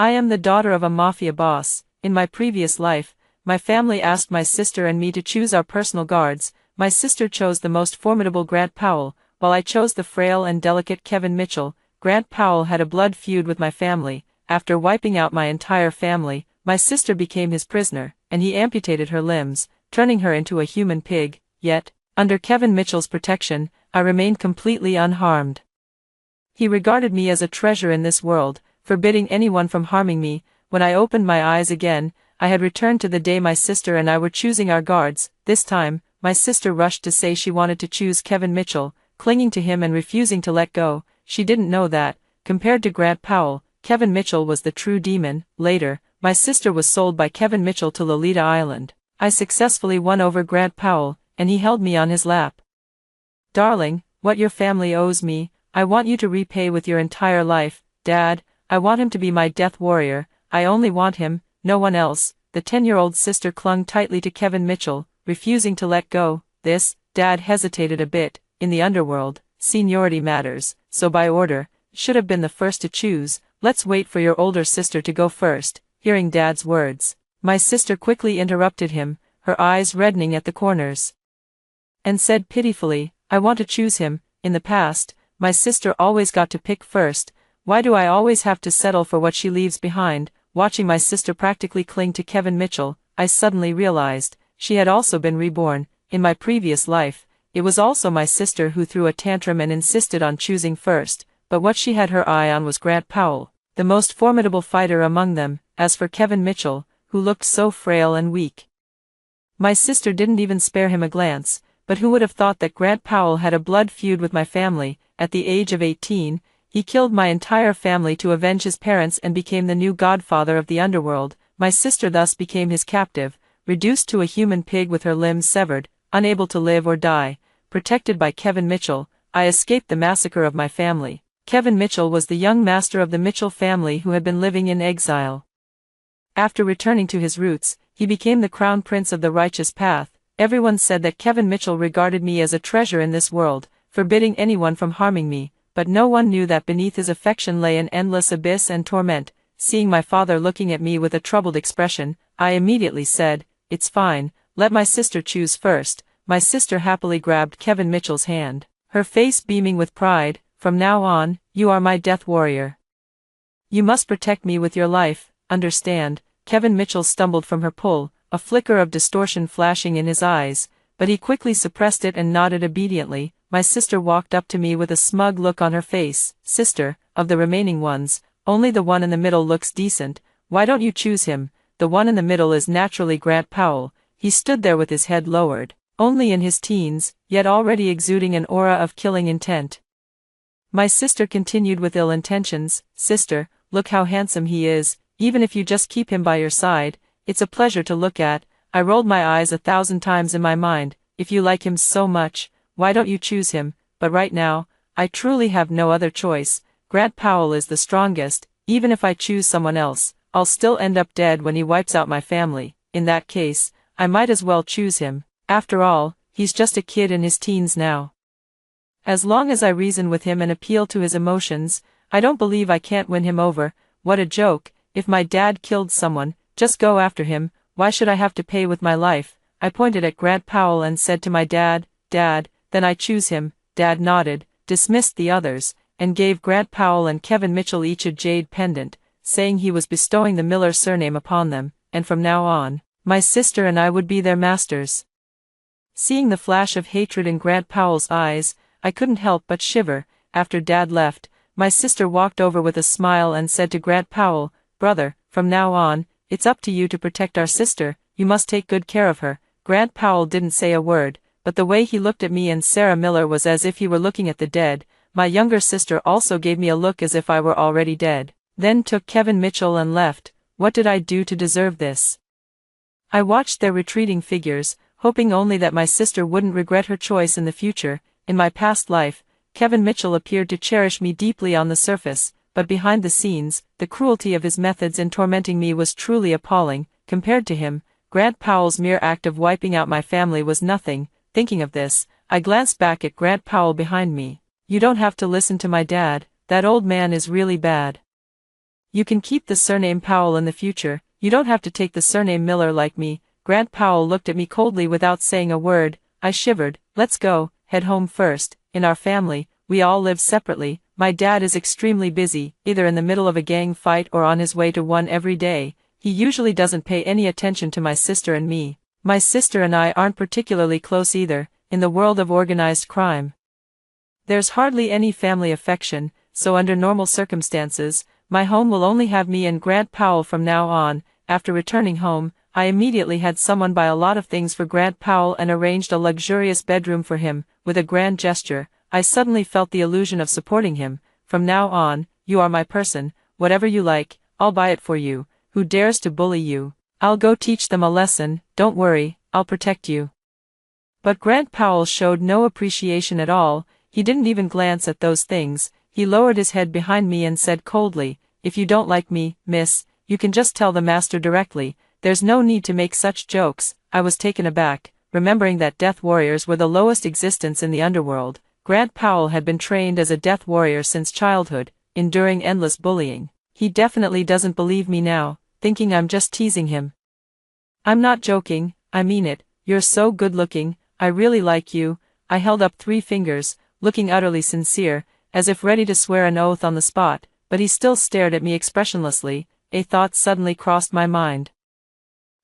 I am the daughter of a mafia boss. In my previous life, my family asked my sister and me to choose our personal guards. My sister chose the most formidable Grant Powell, while I chose the frail and delicate Kevin Mitchell. Grant Powell had a blood feud with my family. After wiping out my entire family, my sister became his prisoner, and he amputated her limbs, turning her into a human pig. Yet, under Kevin Mitchell's protection, I remained completely unharmed. He regarded me as a treasure in this world, forbidding anyone from harming me. When I opened my eyes again, I had returned to the day my sister and I were choosing our guards. This time, my sister rushed to say she wanted to choose Kevin Mitchell, clinging to him and refusing to let go. She didn't know that, compared to Grant Powell, Kevin Mitchell was the true demon. Later, my sister was sold by Kevin Mitchell to Lolita Island. I successfully won over Grant Powell, and he held me on his lap. Darling, what your family owes me, I want you to repay with your entire life. Dad, I want him to be my death warrior. I only want him, no one else. The 10-year-old sister clung tightly to Kevin Mitchell, refusing to let go. Dad hesitated a bit. In the underworld, seniority matters, so by order, should have been the first to choose. Let's wait for your older sister to go first. Hearing Dad's words, my sister quickly interrupted him, her eyes reddening at the corners, and said pitifully, I want to choose him. In the past, my sister always got to pick first. Why do I always have to settle for what she leaves behind? Watching my sister practically cling to Kevin Mitchell, I suddenly realized, she had also been reborn. In my previous life, it was also my sister who threw a tantrum and insisted on choosing first, but what she had her eye on was Grant Powell, the most formidable fighter among them. As for Kevin Mitchell, who looked so frail and weak, my sister didn't even spare him a glance. But who would have thought that Grant Powell had a blood feud with my family? At the age of 18, he killed my entire family to avenge his parents and became the new godfather of the underworld. My sister thus became his captive, reduced to a human pig with her limbs severed, unable to live or die. Protected by Kevin Mitchell, I escaped the massacre of my family. Kevin Mitchell was the young master of the Mitchell family who had been living in exile. After returning to his roots, he became the crown prince of the righteous path. Everyone said that Kevin Mitchell regarded me as a treasure in this world, forbidding anyone from harming me, but no one knew that beneath his affection lay an endless abyss and torment. Seeing my father looking at me with a troubled expression, I immediately said, It's fine, let my sister choose first. My sister happily grabbed Kevin Mitchell's hand, her face beaming with pride. From now on, you are my death warrior. You must protect me with your life, understand? Kevin Mitchell stumbled from her pull, a flicker of distortion flashing in his eyes, but he quickly suppressed it and nodded obediently. My sister walked up to me with a smug look on her face. Sister, of the remaining ones, only the one in the middle looks decent. Why don't you choose him? The one in the middle is naturally Grant Powell. He stood there with his head lowered, only in his teens, yet already exuding an aura of killing intent. My sister continued with ill intentions. Sister, look how handsome he is. Even if you just keep him by your side, it's a pleasure to look at. I rolled my eyes 1,000 times in my mind. If you like him so much, why don't you choose him? But right now, I truly have no other choice. Grant Powell is the strongest. Even if I choose someone else, I'll still end up dead when he wipes out my family. In that case, I might as well choose him. After all, he's just a kid in his teens now. As long as I reason with him and appeal to his emotions, I don't believe I can't win him over. What a joke. If my dad killed someone, just go after him. Why should I have to pay with my life? I pointed at Grant Powell and said to my dad, Dad, then I choose him. Dad nodded, dismissed the others, and gave Grant Powell and Kevin Mitchell each a jade pendant, saying he was bestowing the Miller surname upon them, and from now on, my sister and I would be their masters. Seeing the flash of hatred in Grant Powell's eyes, I couldn't help but shiver. After Dad left, my sister walked over with a smile and said to Grant Powell, Brother, from now on, it's up to you to protect our sister. You must take good care of her. Grant Powell didn't say a word, but the way he looked at me and Sarah Miller was as if he were looking at the dead. My younger sister also gave me a look as if I were already dead, then took Kevin Mitchell and left. What did I do to deserve this? I watched their retreating figures, hoping only that my sister wouldn't regret her choice in the future. In my past life, Kevin Mitchell appeared to cherish me deeply on the surface, but behind the scenes, the cruelty of his methods in tormenting me was truly appalling. Compared to him, Grant Powell's mere act of wiping out my family was nothing. Thinking of this, I glanced back at Grant Powell behind me. You don't have to listen to my dad, that old man is really bad. You can keep the surname Powell in the future, you don't have to take the surname Miller like me. Grant Powell looked at me coldly without saying a word. I shivered. Let's go, head home first. In our family, we all live separately. My dad is extremely busy, either in the middle of a gang fight or on his way to one every day. He usually doesn't pay any attention to my sister and me. My sister and I aren't particularly close either, in the world of organized crime. There's hardly any family affection, so under normal circumstances, my home will only have me and Grant Powell from now on. After returning home, I immediately had someone buy a lot of things for Grant Powell and arranged a luxurious bedroom for him. With a grand gesture, I suddenly felt the illusion of supporting him. From now on, you are my person. Whatever you like, I'll buy it for you. Who dares to bully you? I'll go teach them a lesson. Don't worry, I'll protect you. But Grant Powell showed no appreciation at all. He didn't even glance at those things. He lowered his head behind me and said coldly, "If you don't like me, miss, you can just tell the master directly. There's no need to make such jokes." I was taken aback, remembering that death warriors were the lowest existence in the underworld. Grant Powell had been trained as a death warrior since childhood, enduring endless bullying. He definitely doesn't believe me now, thinking I'm just teasing him. "I'm not joking, I mean it. You're so good-looking, I really like you." I held up 3 fingers, looking utterly sincere, as if ready to swear an oath on the spot, but he still stared at me expressionlessly. A thought suddenly crossed my mind,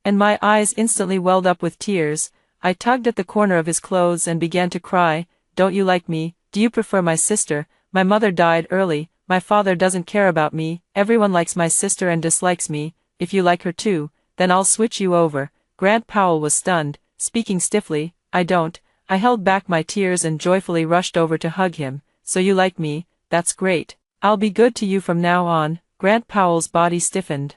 and my eyes instantly welled up with tears. I tugged at the corner of his clothes and began to cry. "Don't you like me? Do you prefer my sister? My mother died early, my father doesn't care about me, everyone likes my sister and dislikes me. If you like her too, then I'll switch you over." Grant Powell was stunned, speaking stiffly. "I don't." I held back my tears and joyfully rushed over to hug him. "So you like me? That's great. I'll be good to you from now on." Grant Powell's body stiffened,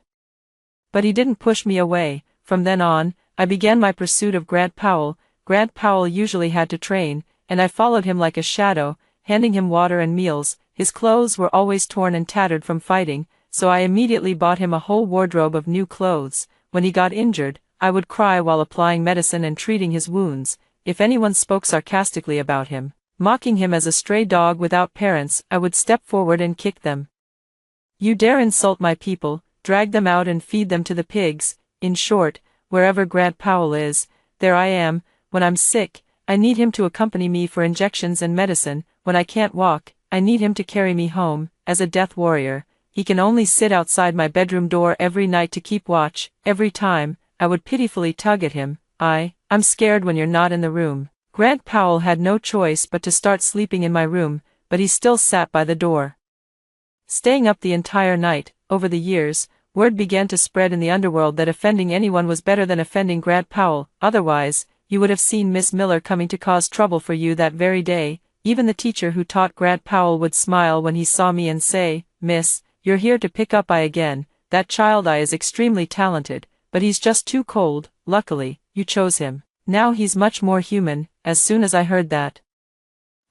but he didn't push me away. From then on, I began my pursuit of Grant Powell. Grant Powell usually had to train, and I followed him like a shadow, handing him water and meals. His clothes were always torn and tattered from fighting, so I immediately bought him a whole wardrobe of new clothes. When he got injured, I would cry while applying medicine and treating his wounds. If anyone spoke sarcastically about him, mocking him as a stray dog without parents, I would step forward and kick them. "You dare insult my people, drag them out and feed them to the pigs." In short, wherever Grant Powell is, there I am. When I'm sick, I need him to accompany me for injections and medicine. When I can't walk, I need him to carry me home. As a death warrior, he can only sit outside my bedroom door every night to keep watch. Every time, I would pitifully tug at him. I'm scared when you're not in the room." Grant Powell had no choice but to start sleeping in my room, but he still sat by the door, staying up the entire night. Over the years, word began to spread in the underworld that offending anyone was better than offending Grant Powell. Otherwise, you would have seen Miss Miller coming to cause trouble for you that very day. Even the teacher who taught Grant Powell would smile when he saw me and say, "Miss, you're here to pick up I again. That child I is extremely talented, but he's just too cold. Luckily, you chose him. Now he's much more human." As soon as I heard that,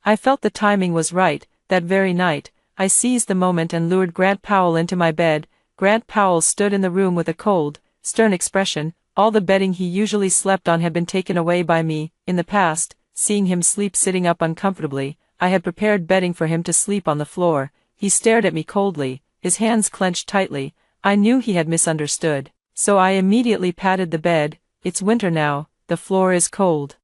I felt the timing was right. That very night, I seized the moment and lured Grant Powell into my bed. Grant Powell stood in the room with a cold, stern expression. All the bedding he usually slept on had been taken away by me. In the past, seeing him sleep sitting up uncomfortably, I had prepared bedding for him to sleep on the floor. He stared at me coldly, his hands clenched tightly. I knew he had misunderstood, so I immediately patted the bed. "It's winter now, the floor is cold.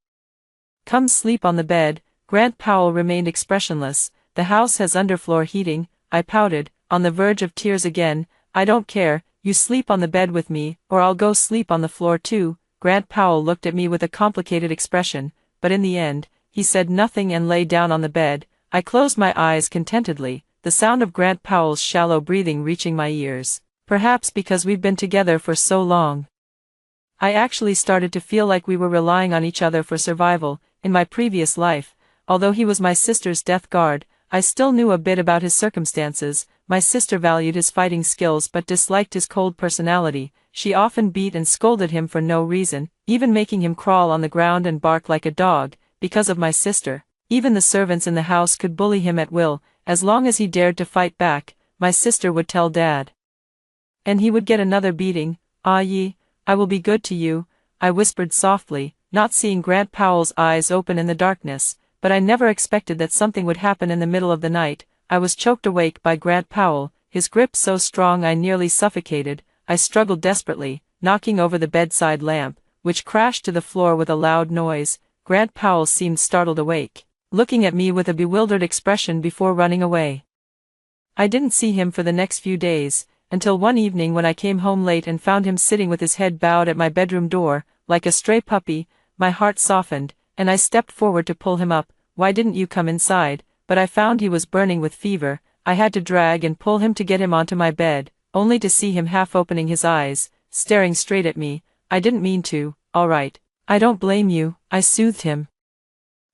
Come sleep on the bed." Grant Powell remained expressionless. "The house has underfloor heating." I pouted, on the verge of tears again. "I don't care, you sleep on the bed with me, or I'll go sleep on the floor too." Grant Powell looked at me with a complicated expression, but in the end, he said nothing and lay down on the bed. I closed my eyes contentedly, the sound of Grant Powell's shallow breathing reaching my ears. Perhaps because we've been together for so long, I actually started to feel like we were relying on each other for survival. In my previous life, although he was my sister's death guard, I still knew a bit about his circumstances. My sister valued his fighting skills but disliked his cold personality. She often beat and scolded him for no reason, even making him crawl on the ground and bark like a dog. Because of my sister, even the servants in the house could bully him at will. As long as he dared to fight back, my sister would tell Dad, and he would get another beating. "I will be good to you," I whispered softly, not seeing Grant Powell's eyes open in the darkness. But I never expected that something would happen in the middle of the night. I was choked awake by Grant Powell, his grip so strong I nearly suffocated. I struggled desperately, knocking over the bedside lamp, which crashed to the floor with a loud noise. Grant Powell seemed startled awake, looking at me with a bewildered expression before running away. I didn't see him for the next few days, until one evening when I came home late and found him sitting with his head bowed at my bedroom door, like a stray puppy. My heart softened, and I stepped forward to pull him up. "Why didn't you come inside?" But I found he was burning with fever. I had to drag and pull him to get him onto my bed, only to see him half opening his eyes, staring straight at me. "I didn't mean to." "All right. I don't blame you," I soothed him.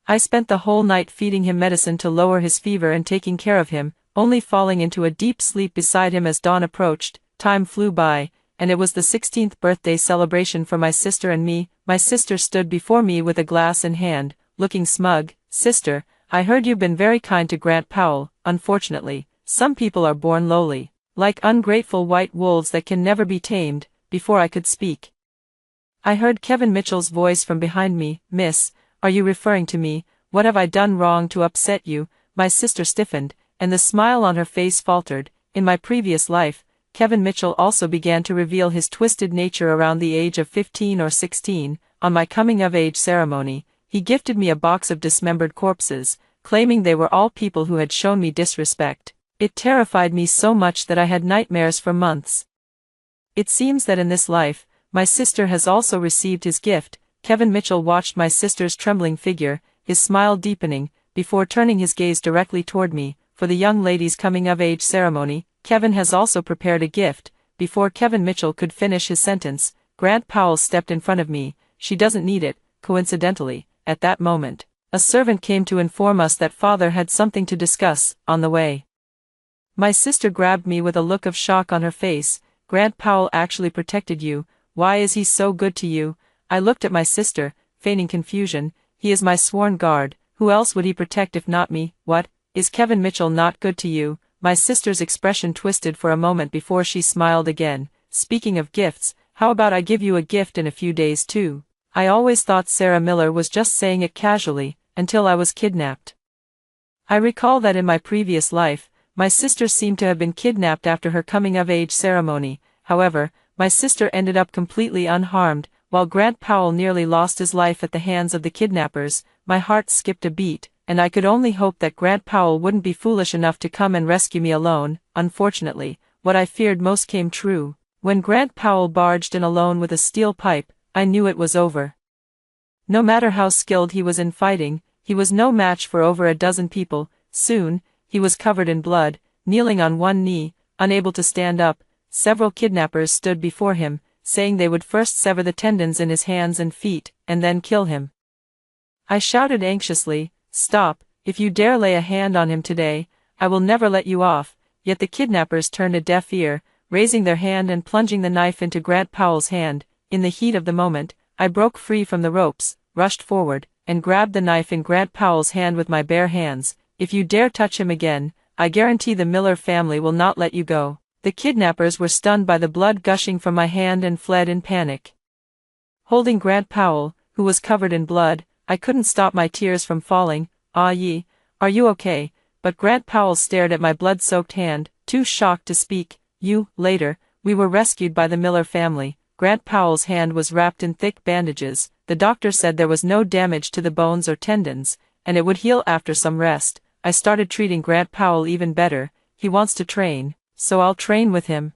I spent the whole night feeding him medicine to lower his fever and taking care of him, only falling into a deep sleep beside him as dawn approached. Time flew by, and it was the 16th birthday celebration for my sister and me. My sister stood before me with a glass in hand, looking smug. "Sister, I heard you've been very kind to Grant Powell. Unfortunately, some people are born lowly, like ungrateful white wolves that can never be tamed." Before I could speak, I heard Kevin Mitchell's voice from behind me. "Miss, are you referring to me? What have I done wrong to upset you?" My sister stiffened, and the smile on her face faltered. In my previous life, Kevin Mitchell also began to reveal his twisted nature around the age of 15 or 16. On my coming-of-age ceremony, he gifted me a box of dismembered corpses, claiming they were all people who had shown me disrespect. It terrified me so much that I had nightmares for months. It seems that in this life, my sister has also received his gift. Kevin Mitchell watched my sister's trembling figure, his smile deepening, before turning his gaze directly toward me. "For the young lady's coming-of-age ceremony, Kevin has also prepared a gift." Before Kevin Mitchell could finish his sentence, Grant Powell stepped in front of me. "She doesn't need it." Coincidentally, at that moment, a servant came to inform us that father had something to discuss. On the way, my sister grabbed me with a look of shock on her face. "Grant Powell actually protected you. Why is he so good to you?" I looked at my sister, feigning confusion. "He is my sworn guard. Who else would he protect if not me?" "What? Is Kevin Mitchell not good to you?" My sister's expression twisted for a moment before she smiled again. "Speaking of gifts, how about I give you a gift in a few days too?" I always thought Sarah Miller was just saying it casually, until I was kidnapped. I recall that in my previous life, my sister seemed to have been kidnapped after her coming-of-age ceremony. However, my sister ended up completely unharmed, while Grant Powell nearly lost his life at the hands of the kidnappers. My heart skipped a beat, and I could only hope that Grant Powell wouldn't be foolish enough to come and rescue me alone. Unfortunately, what I feared most came true. When Grant Powell barged in alone with a steel pipe, I knew it was over. No matter how skilled he was in fighting, he was no match for over a dozen people. Soon, he was covered in blood, kneeling on one knee, unable to stand up. Several kidnappers stood before him, saying they would first sever the tendons in his hands and feet, and then kill him. I shouted anxiously, "Stop! If you dare lay a hand on him today, I will never let you off." Yet the kidnappers turned a deaf ear, raising their hand and plunging the knife into Grant Powell's hand. In the heat of the moment, I broke free from the ropes, rushed forward, and grabbed the knife in Grant Powell's hand with my bare hands. "If you dare touch him again, I guarantee the Miller family will not let you go." The kidnappers were stunned by the blood gushing from my hand and fled in panic. Holding Grant Powell, who was covered in blood, I couldn't stop my tears from falling. "Ah ye, are you okay?" But Grant Powell stared at my blood-soaked hand, too shocked to speak. Later, we were rescued by the Miller family. Grant Powell's hand was wrapped in thick bandages. The doctor said there was no damage to the bones or tendons, and it would heal after some rest. I started treating Grant Powell even better. He wants to train, so I'll train with him.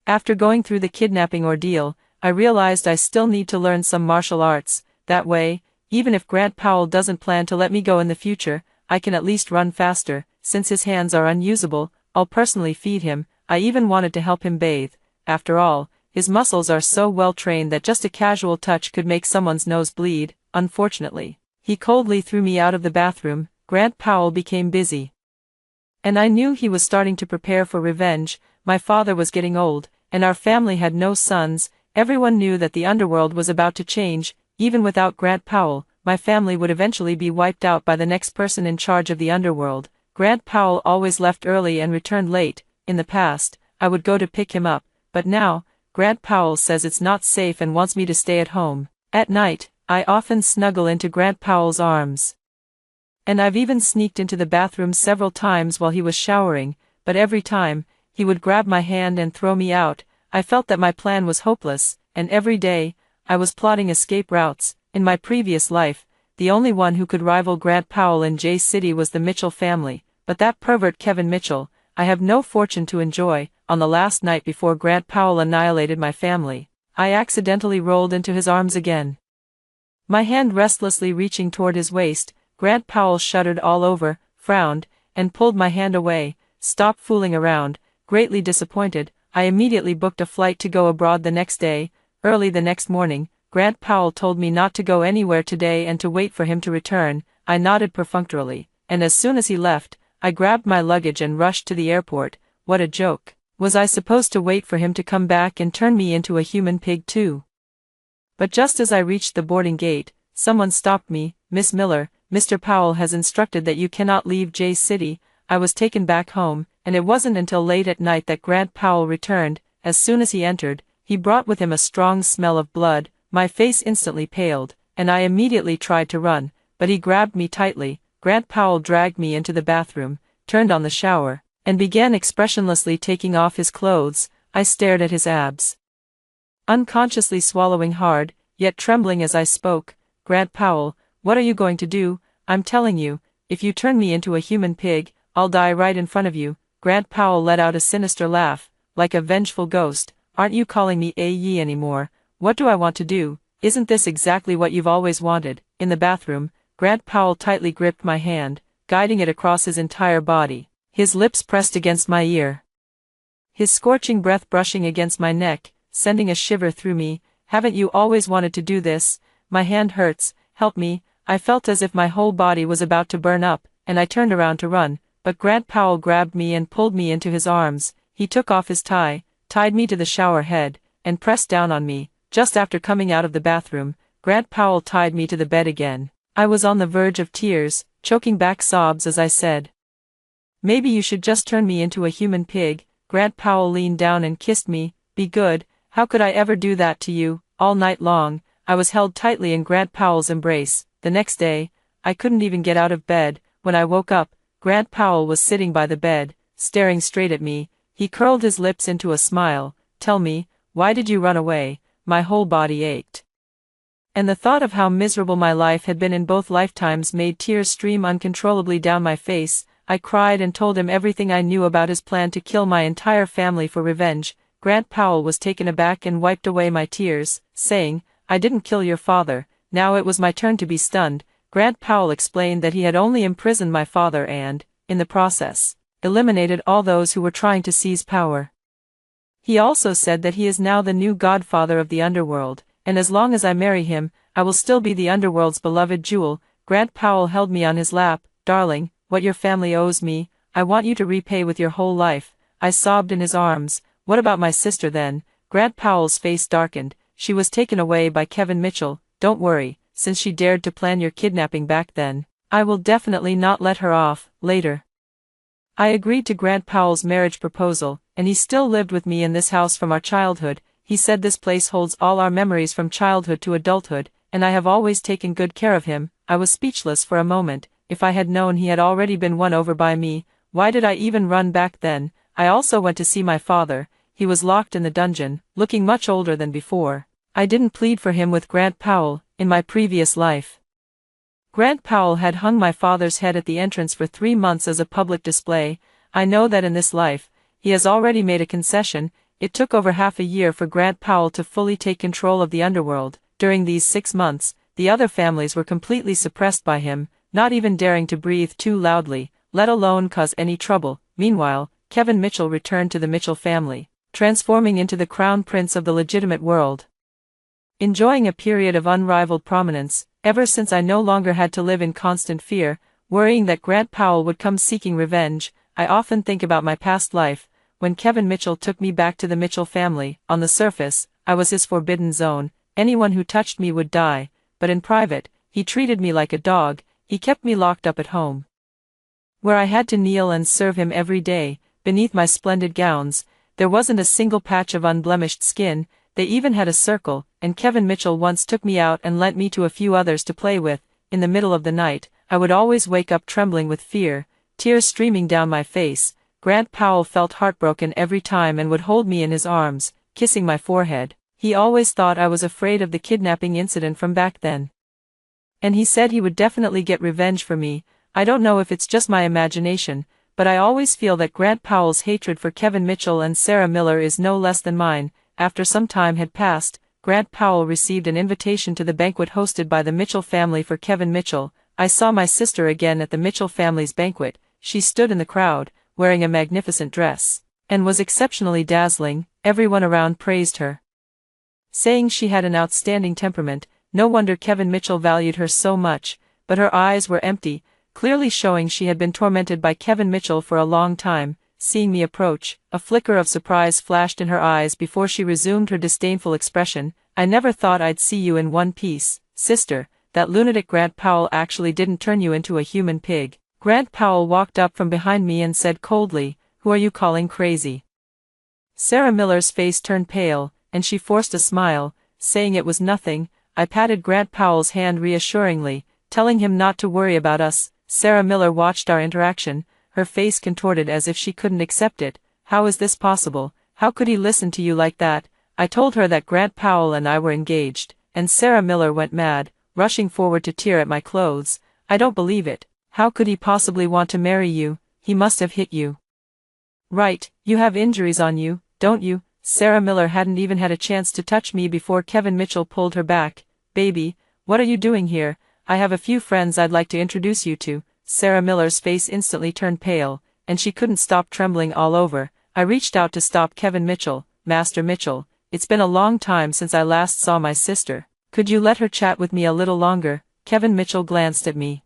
After going through the kidnapping ordeal, I realized I still need to learn some martial arts. That way, even if Grant Powell doesn't plan to let me go in the future, I can at least run faster. Since his hands are unusable, I'll personally feed him. I even wanted to help him bathe. After all, his muscles are so well trained that just a casual touch could make someone's nose bleed. Unfortunately, he coldly threw me out of the bathroom. Grant Powell became busy, and I knew he was starting to prepare for revenge. My father was getting old, and our family had no sons. Everyone knew that the underworld was about to change. Even without Grant Powell, my family would eventually be wiped out by the next person in charge of the underworld. Grant Powell always left early and returned late. In the past, I would go to pick him up, but now, Grant Powell says it's not safe and wants me to stay at home. At night, I often snuggle into Grant Powell's arms. And I've even sneaked into the bathroom several times while he was showering, but every time, he would grab my hand and throw me out. I felt that my plan was hopeless, and every day, I was plotting escape routes. In my previous life, the only one who could rival Grant Powell in J City was the Mitchell family, but that pervert Kevin Mitchell, I have no fortune to enjoy. On the last night before Grant Powell annihilated my family, I accidentally rolled into his arms again. My hand restlessly reaching toward his waist, Grant Powell shuddered all over, frowned, and pulled my hand away. Stop fooling around. Greatly disappointed, I immediately booked a flight to go abroad the next day. Early the next morning, Grant Powell told me not to go anywhere today and to wait for him to return. I nodded perfunctorily, and as soon as he left, I grabbed my luggage and rushed to the airport. What a joke. Was I supposed to wait for him to come back and turn me into a human pig too? But just as I reached the boarding gate, someone stopped me. Miss Miller, Mr. Powell has instructed that you cannot leave J City. I was taken back home, and it wasn't until late at night that Grant Powell returned. As soon as he entered, he brought with him a strong smell of blood. My face instantly paled, and I immediately tried to run, but he grabbed me tightly. Grant Powell dragged me into the bathroom, turned on the shower, and began expressionlessly taking off his clothes. I stared at his abs, unconsciously swallowing hard, yet trembling as I spoke. Grant Powell, what are you going to do? I'm telling you, if you turn me into a human pig, I'll die right in front of you. Grant Powell let out a sinister laugh, like a vengeful ghost. Aren't you calling me a ye anymore? What do I want to do? Isn't this exactly what you've always wanted? In the bathroom, Grant Powell tightly gripped my hand, guiding it across his entire body. His lips pressed against my ear, his scorching breath brushing against my neck, sending a shiver through me. Haven't you always wanted to do this? My hand hurts, help me. I felt as if my whole body was about to burn up, and I turned around to run, but Grant Powell grabbed me and pulled me into his arms. He took off his tie, tied me to the shower head, and pressed down on me. Just after coming out of the bathroom, Grant Powell tied me to the bed again. I was on the verge of tears, choking back sobs as I said, "Maybe you should just turn me into a human pig." Grant Powell leaned down and kissed me. Be good. How could I ever do that to you? All night long, I was held tightly in Grant Powell's embrace. The next day, I couldn't even get out of bed. When I woke up, Grant Powell was sitting by the bed, staring straight at me. He curled his lips into a smile. Tell me, why did you run away? My whole body ached, and the thought of how miserable my life had been in both lifetimes made tears stream uncontrollably down my face. I cried and told him everything I knew about his plan to kill my entire family for revenge. Grant Powell was taken aback and wiped away my tears, saying, "I didn't kill your father." Now it was my turn to be stunned. Grant Powell explained that he had only imprisoned my father and, in the process, eliminated all those who were trying to seize power. He also said that he is now the new godfather of the underworld, and as long as I marry him, I will still be the underworld's beloved jewel. Grant Powell held me on his lap. Darling, what your family owes me, I want you to repay with your whole life. I sobbed in his arms. What about my sister then? Grant Powell's face darkened. She was taken away by Kevin Mitchell. Don't worry, since she dared to plan your kidnapping back then, I will definitely not let her off. Later, I agreed to Grant Powell's marriage proposal, and he still lived with me in this house from our childhood. He said this place holds all our memories from childhood to adulthood, and I have always taken good care of him. I was speechless for a moment. If I had known he had already been won over by me, why did I even run back then? I also went to see my father. He was locked in the dungeon, looking much older than before. I didn't plead for him with Grant Powell. In my previous life, Grant Powell had hung my father's head at the entrance for 3 months as a public display. I know that in this life, he has already made a concession. It took over half a year for Grant Powell to fully take control of the underworld. During these 6 months, the other families were completely suppressed by him, not even daring to breathe too loudly, let alone cause any trouble. Meanwhile, Kevin Mitchell returned to the Mitchell family, transforming into the crown prince of the legitimate world, enjoying a period of unrivaled prominence. Ever since I no longer had to live in constant fear, worrying that Grant Powell would come seeking revenge, I often think about my past life, when Kevin Mitchell took me back to the Mitchell family. On the surface, I was his forbidden zone. Anyone who touched me would die, but in private, he treated me like a dog. He kept me locked up at home, where I had to kneel and serve him every day. Beneath my splendid gowns, there wasn't a single patch of unblemished skin. They even had a circle, and Kevin Mitchell once took me out and lent me to a few others to play with. In the middle of the night, I would always wake up trembling with fear, tears streaming down my face. Grant Powell felt heartbroken every time and would hold me in his arms, kissing my forehead. He always thought I was afraid of the kidnapping incident from back then. And he said he would definitely get revenge for me. I don't know if it's just my imagination, but I always feel that Grant Powell's hatred for Kevin Mitchell and Sarah Miller is no less than mine. After some time had passed, Grant Powell received an invitation to the banquet hosted by the Mitchell family for Kevin Mitchell. I saw my sister again at the Mitchell family's banquet. She stood in the crowd, wearing a magnificent dress, and was exceptionally dazzling. Everyone around praised her, saying she had an outstanding temperament. No wonder Kevin Mitchell valued her so much, but her eyes were empty, clearly showing she had been tormented by Kevin Mitchell for a long time. Seeing me approach, a flicker of surprise flashed in her eyes before she resumed her disdainful expression. I never thought I'd see you in one piece, sister. That lunatic Grant Powell actually didn't turn you into a human pig. Grant Powell walked up from behind me and said coldly, "Who are you calling crazy?" Sarah Miller's face turned pale, and she forced a smile, saying it was nothing. I patted Grant Powell's hand reassuringly, telling him not to worry about us. Sarah Miller watched our interaction, her face contorted as if she couldn't accept it. How is this possible? How could he listen to you like that? I told her that Grant Powell and I were engaged, and Sarah Miller went mad, rushing forward to tear at my clothes. I don't believe it. How could he possibly want to marry you? He must have hit you. Right, you have injuries on you, don't you? Sarah Miller hadn't even had a chance to touch me before Kevin Mitchell pulled her back. Baby, what are you doing here? I have a few friends I'd like to introduce you to. Sarah Miller's face instantly turned pale, and she couldn't stop trembling all over. I reached out to stop Kevin Mitchell. Master Mitchell, it's been a long time since I last saw my sister. Could you let her chat with me a little longer? Kevin Mitchell glanced at me,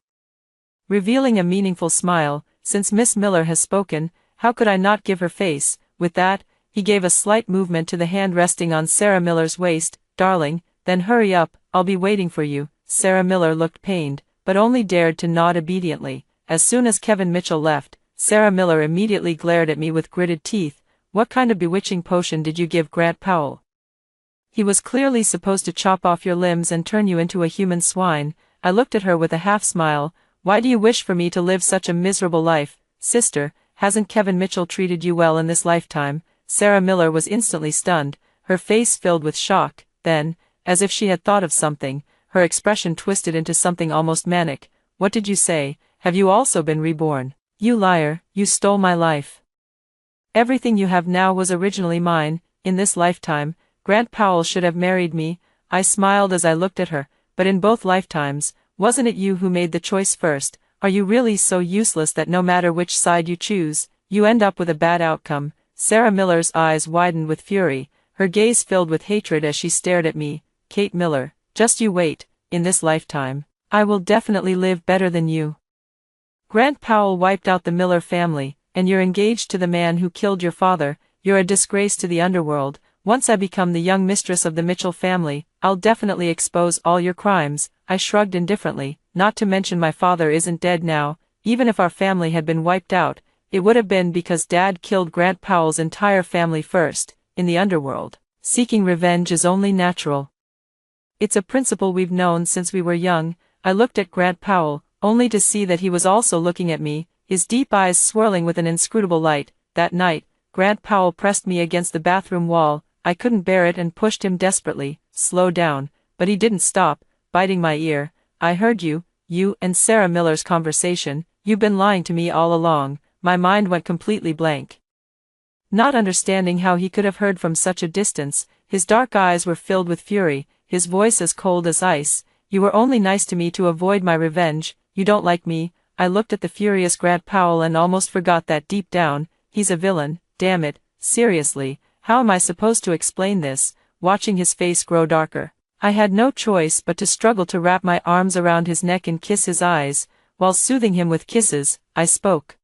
revealing a meaningful smile. Since Miss Miller has spoken, how could I not give her face? With that, he gave a slight movement to the hand resting on Sarah Miller's waist. Darling, then hurry up, I'll be waiting for you. Sarah Miller looked pained, but only dared to nod obediently. As soon as Kevin Mitchell left, Sarah Miller immediately glared at me with gritted teeth. What kind of bewitching potion did you give Grant Powell? He was clearly supposed to chop off your limbs and turn you into a human swine. I looked at her with a half smile. Why do you wish for me to live such a miserable life? Sister, hasn't Kevin Mitchell treated you well in this lifetime? Sarah Miller was instantly stunned, her face filled with shock. Then, as if she had thought of something, her expression twisted into something almost manic. What did you say? Have you also been reborn? You liar, you stole my life. Everything you have now was originally mine. In this lifetime, Grant Powell should have married me. I smiled as I looked at her, but in both lifetimes, wasn't it you who made the choice first? Are you really so useless that no matter which side you choose, you end up with a bad outcome? Sarah Miller's eyes widened with fury, her gaze filled with hatred as she stared at me. Kate Miller, just you wait. In this lifetime, I will definitely live better than you. Grant Powell wiped out the Miller family, and you're engaged to the man who killed your father. You're a disgrace to the underworld. Once I become the young mistress of the Mitchell family, I'll definitely expose all your crimes. I shrugged indifferently. Not to mention my father isn't dead now. Even if our family had been wiped out, it would have been because Dad killed Grant Powell's entire family first. In the underworld, seeking revenge is only natural. It's a principle we've known since we were young. I looked at Grant Powell, only to see that he was also looking at me, his deep eyes swirling with an inscrutable light. That night, Grant Powell pressed me against the bathroom wall. I couldn't bear it and pushed him desperately. Slow down. But he didn't stop, biting my ear. I heard you and Sarah Miller's conversation. You've been lying to me all along. My mind went completely blank, not understanding how he could have heard from such a distance. His dark eyes were filled with fury, his voice as cold as ice. You were only nice to me to avoid my revenge. You don't like me. I looked at the furious Grant Powell and almost forgot that deep down, he's a villain. Damn it, seriously, how am I supposed to explain this? Watching his face grow darker, I had no choice but to struggle to wrap my arms around his neck and kiss his eyes. While soothing him with kisses, I spoke.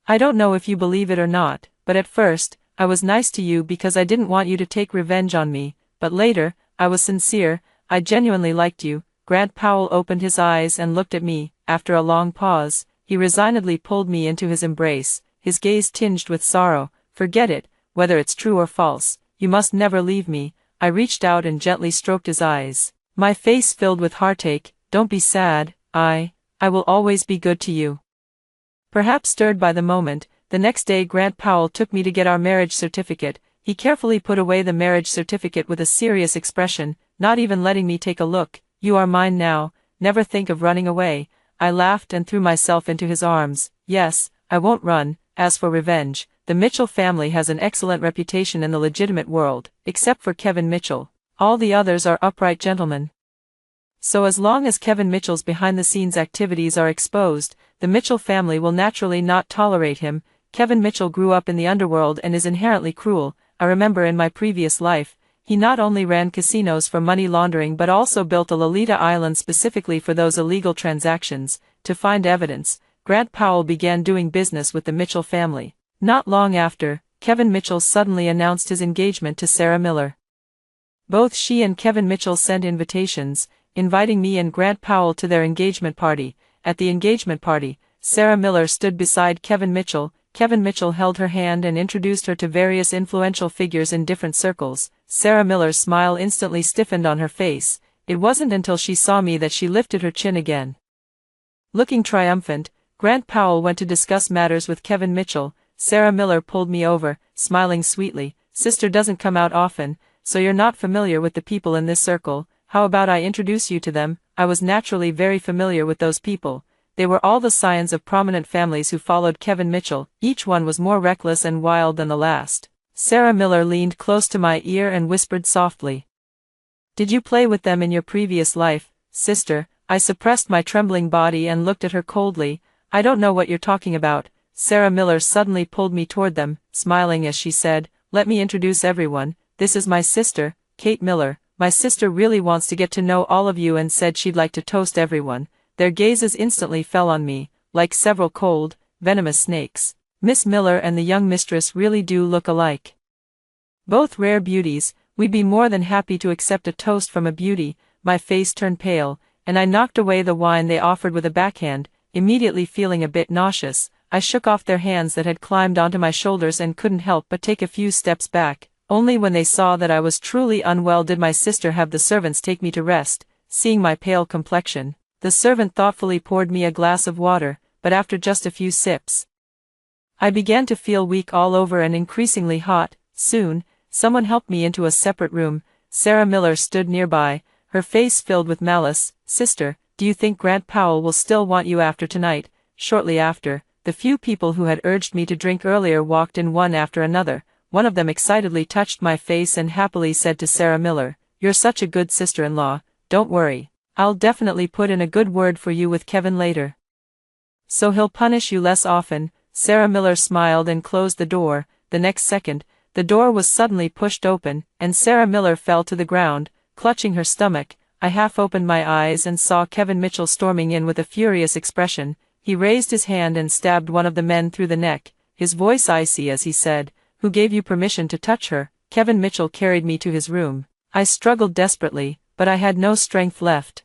I don't know if you believe it or not, but at first, I was nice to you because I didn't want you to take revenge on me, but later, I was sincere. I genuinely liked you. Grant Powell opened his eyes and looked at me. After a long pause, he resignedly pulled me into his embrace, his gaze tinged with sorrow. Forget it, whether it's true or false. You must never leave me. I reached out and gently stroked his eyes, my face filled with heartache. Don't be sad. I will always be good to you. Perhaps stirred by the moment, The next day Grant Powell took me to get our marriage certificate. He carefully put away the marriage certificate with a serious expression, not even letting me take a look. "You are mine now, never think of running away." I laughed and threw myself into his arms. "Yes, I won't run." As for revenge, the Mitchell family has an excellent reputation in the legitimate world, except for Kevin Mitchell. All the others are upright gentlemen. So as long as Kevin Mitchell's behind-the-scenes activities are exposed, the Mitchell family will naturally not tolerate him. Kevin Mitchell grew up in the underworld and is inherently cruel. I remember in my previous life, he not only ran casinos for money laundering but also built a Lolita Island specifically for those illegal transactions. To find evidence, Grant Powell began doing business with the Mitchell family. Not long after, Kevin Mitchell suddenly announced his engagement to Sarah Miller. Both she and Kevin Mitchell sent invitations, inviting me and Grant Powell to their engagement party. At the engagement party, Sarah Miller stood beside Kevin Mitchell. Kevin Mitchell held her hand and introduced her to various influential figures in different circles. Sarah Miller's smile instantly stiffened on her face. It wasn't until she saw me that she lifted her chin again. Looking triumphant, Grant Powell went to discuss matters with Kevin Mitchell. Sarah Miller pulled me over, smiling sweetly. "Sister doesn't come out often, so you're not familiar with the people in this circle. How about I introduce you to them?" I was naturally very familiar with those people. They were all the scions of prominent families who followed Kevin Mitchell. Each one was more reckless and wild than the last. Sarah Miller leaned close to my ear and whispered softly, "Did you play with them in your previous life, sister?" I suppressed my trembling body and looked at her coldly. "I don't know what you're talking about." Sarah Miller suddenly pulled me toward them, smiling as she said, "Let me introduce everyone. This is my sister, Kate Miller. My sister really wants to get to know all of you and said she'd like to toast everyone." Their gazes instantly fell on me, like several cold, venomous snakes. Miss Miller and the young mistress really do look alike. Both rare beauties. We'd be more than happy to accept a toast from a beauty. My face turned pale, and I knocked away the wine they offered with a backhand, immediately feeling a bit nauseous. I shook off their hands that had climbed onto my shoulders and couldn't help but take a few steps back. Only when they saw that I was truly unwell did my sister have the servants take me to rest. Seeing my pale complexion, the servant thoughtfully poured me a glass of water, but after just a few sips, I began to feel weak all over and increasingly hot. Soon, someone helped me into a separate room. Sarah Miller stood nearby, her face filled with malice. "Sister, do you think Grant Powell will still want you after tonight?" Shortly after, the few people who had urged me to drink earlier walked in one after another. One of them excitedly touched my face and happily said to Sarah Miller, "You're such a good sister-in-law. Don't worry. I'll definitely put in a good word for you with Kevin later. So he'll punish you less often." Sarah Miller smiled and closed the door. The next second, the door was suddenly pushed open, and Sarah Miller fell to the ground, clutching her stomach. I half opened my eyes and saw Kevin Mitchell storming in with a furious expression. He raised his hand and stabbed one of the men through the neck, his voice icy as he said, "Who gave you permission to touch her?" Kevin Mitchell carried me to his room. I struggled desperately, but I had no strength left.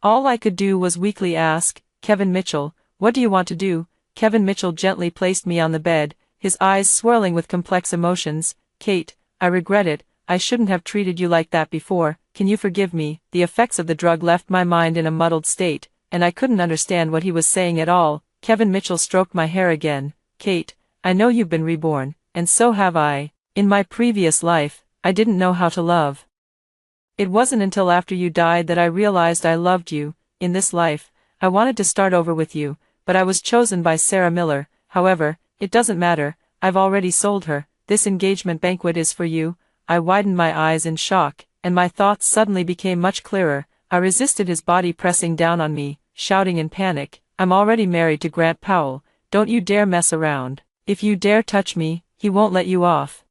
All I could do was weakly ask, "Kevin Mitchell, what do you want to do?" Kevin Mitchell gently placed me on the bed, his eyes swirling with complex emotions. "Kate, I regret it. I shouldn't have treated you like that before. Can you forgive me?" The effects of the drug left my mind in a muddled state, and I couldn't understand what he was saying at all. Kevin Mitchell stroked my hair again. "Kate, I know you've been reborn, and so have I. In my previous life, I didn't know how to love. It wasn't until after you died that I realized I loved you. In this life, I wanted to start over with you, but I was chosen by Sarah Miller. However, it doesn't matter. I've already sold her. This engagement banquet is for you." I widened my eyes in shock, and my thoughts suddenly became much clearer. I resisted his body pressing down on me, shouting in panic, "I'm already married to Grant Powell. Don't you dare mess around. If you dare touch me, he won't let you off."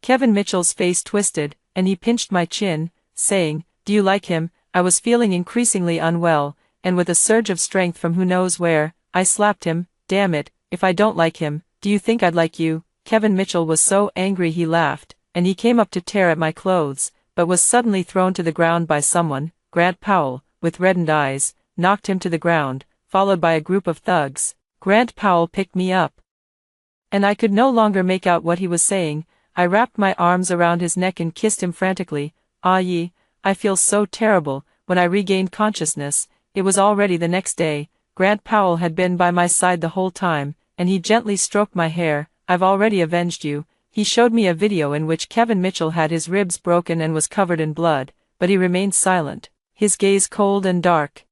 Kevin Mitchell's face twisted, and he pinched my chin, saying, "Do you like him?" I was feeling increasingly unwell, and with a surge of strength from who knows where, I slapped him. "Damn it, if I don't like him, do you think I'd like you?" Kevin Mitchell was so angry he laughed, and he came up to tear at my clothes, but was suddenly thrown to the ground by someone. Grant Powell, with reddened eyes, knocked him to the ground, followed by a group of thugs. Grant Powell picked me up, and I could no longer make out what he was saying. I wrapped my arms around his neck and kissed him frantically. "Ah ye, I feel so terrible." When I regained consciousness, it was already the next day. Grant Powell had been by my side the whole time, and he gently stroked my hair. "I've already avenged you." He showed me a video in which Kevin Mitchell had his ribs broken and was covered in blood, but he remained silent, his gaze cold and dark.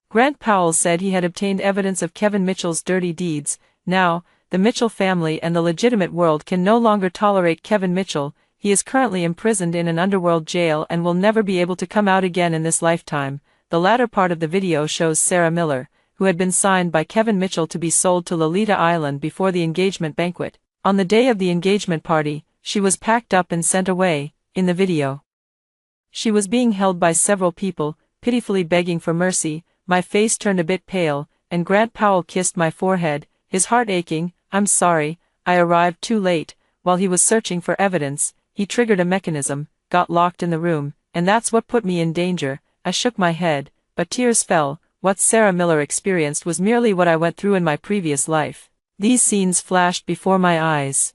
Grant Powell said he had obtained evidence of Kevin Mitchell's dirty deeds. Now, the Mitchell family and the legitimate world can no longer tolerate Kevin Mitchell. He is currently imprisoned in an underworld jail and will never be able to come out again in this lifetime. The latter part of the video shows Sarah Miller, who had been signed by Kevin Mitchell to be sold to Lolita Island before the engagement banquet. On the day of the engagement party, she was packed up and sent away. In the video, she was being held by several people, pitifully begging for mercy. My face turned a bit pale, and Grant Powell kissed my forehead, his heart aching. "I'm sorry, I arrived too late." While he was searching for evidence, he triggered a mechanism, got locked in the room, and that's what put me in danger. I shook my head, but tears fell. What Sarah Miller experienced was merely what I went through in my previous life. These scenes flashed before my eyes,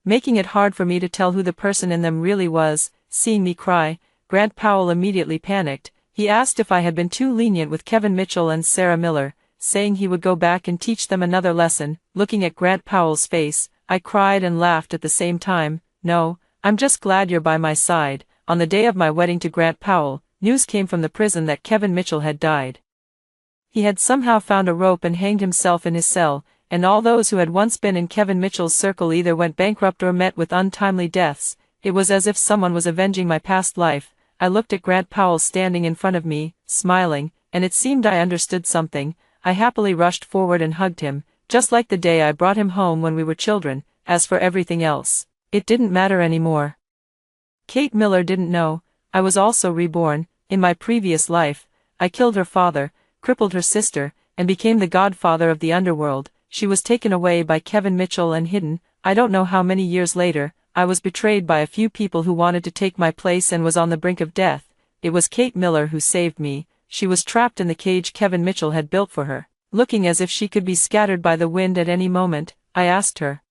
making it hard for me to tell who the person in them really was. Seeing me cry, Grant Powell immediately panicked. He asked if I had been too lenient with Kevin Mitchell and Sarah Miller, saying he would go back and teach them another lesson. Looking at Grant Powell's face, I cried and laughed at the same time. "No, I'm just glad you're by my side." On the day of my wedding to Grant Powell, news came from the prison that Kevin Mitchell had died. He had somehow found a rope and hanged himself in his cell, and all those who had once been in Kevin Mitchell's circle either went bankrupt or met with untimely deaths. It was as if someone was avenging my past life. I looked at Grant Powell standing in front of me, smiling, and it seemed I understood something. I happily rushed forward and hugged him, just like the day I brought him home when we were children. As for everything else, it didn't matter anymore. Kate Miller didn't know, I was also reborn. In my previous life, I killed her father, crippled her sister, and became the godfather of the underworld. She was taken away by Kevin Mitchell and hidden. I don't know how many years later, I was betrayed by a few people who wanted to take my place and was on the brink of death. It was Kate Miller who saved me. She was trapped in the cage Kevin Mitchell had built for her, looking as if she could be scattered by the wind at any moment. I asked her,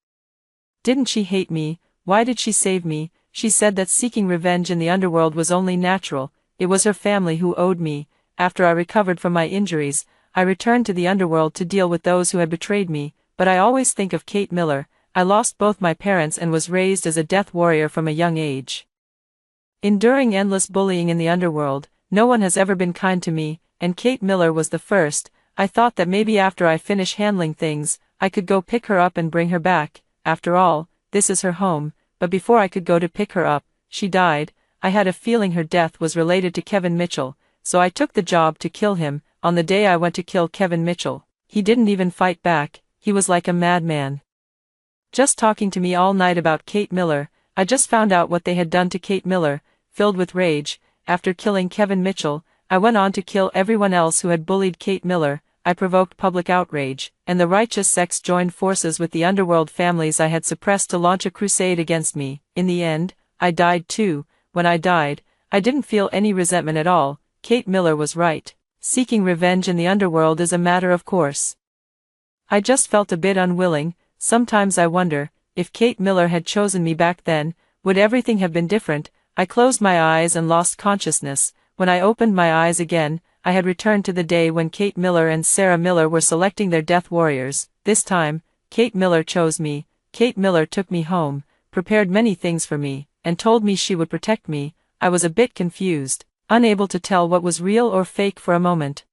didn't she hate me? Why did she save me? She said that seeking revenge in the underworld was only natural. It was her family who owed me. After I recovered from my injuries, I returned to the underworld to deal with those who had betrayed me, but I always think of Kate Miller. I lost both my parents and was raised as a death warrior from a young age, enduring endless bullying in the underworld. No one has ever been kind to me, and Kate Miller was the first. I thought that maybe after I finish handling things, I could go pick her up and bring her back. After all, this is her home. But before I could go to pick her up, she died. I had a feeling her death was related to Kevin Mitchell, so I took the job to kill him. On the day I went to kill Kevin Mitchell, he didn't even fight back. He was like a madman, just talking to me all night about Kate Miller. I just found out what they had done to Kate Miller. Filled with rage, after killing Kevin Mitchell, I went on to kill everyone else who had bullied Kate Miller. I provoked public outrage, and the righteous sects joined forces with the underworld families I had suppressed to launch a crusade against me. In the end, I died too. When I died, I didn't feel any resentment at all. Kate Miller was right. Seeking revenge in the underworld is a matter of course. I just felt a bit unwilling. Sometimes I wonder, if Kate Miller had chosen me back then, would everything have been different? I closed my eyes and lost consciousness. When I opened my eyes again, I had returned to the day when Kate Miller and Sarah Miller were selecting their death warriors. This time, Kate Miller chose me. Kate Miller took me home, prepared many things for me, and told me she would protect me. I was a bit confused, unable to tell what was real or fake for a moment.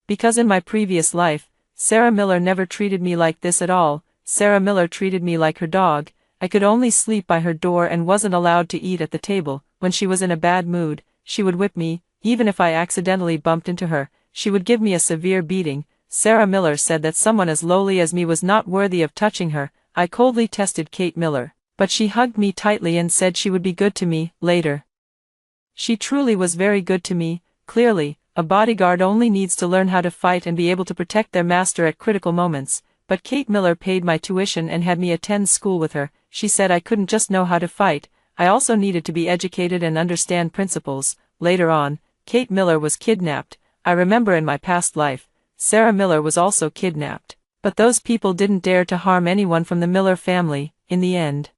Because in my previous life, Sarah Miller never treated me like this at all. Sarah Miller treated me like her dog. I could only sleep by her door and wasn't allowed to eat at the table. When she was in a bad mood, she would whip me. Even if I accidentally bumped into her, she would give me a severe beating. Sarah Miller said that someone as lowly as me was not worthy of touching her. I coldly tested Kate Miller, but she hugged me tightly and said she would be good to me. Later, she truly was very good to me. Clearly, a bodyguard only needs to learn how to fight and be able to protect their master at critical moments. But Kate Miller paid my tuition and had me attend school with her. She said I couldn't just know how to fight, I also needed to be educated and understand principles. Later on, Kate Miller was kidnapped. I remember in my past life, Sarah Miller was also kidnapped. But those people didn't dare to harm anyone from the Miller family. In the end,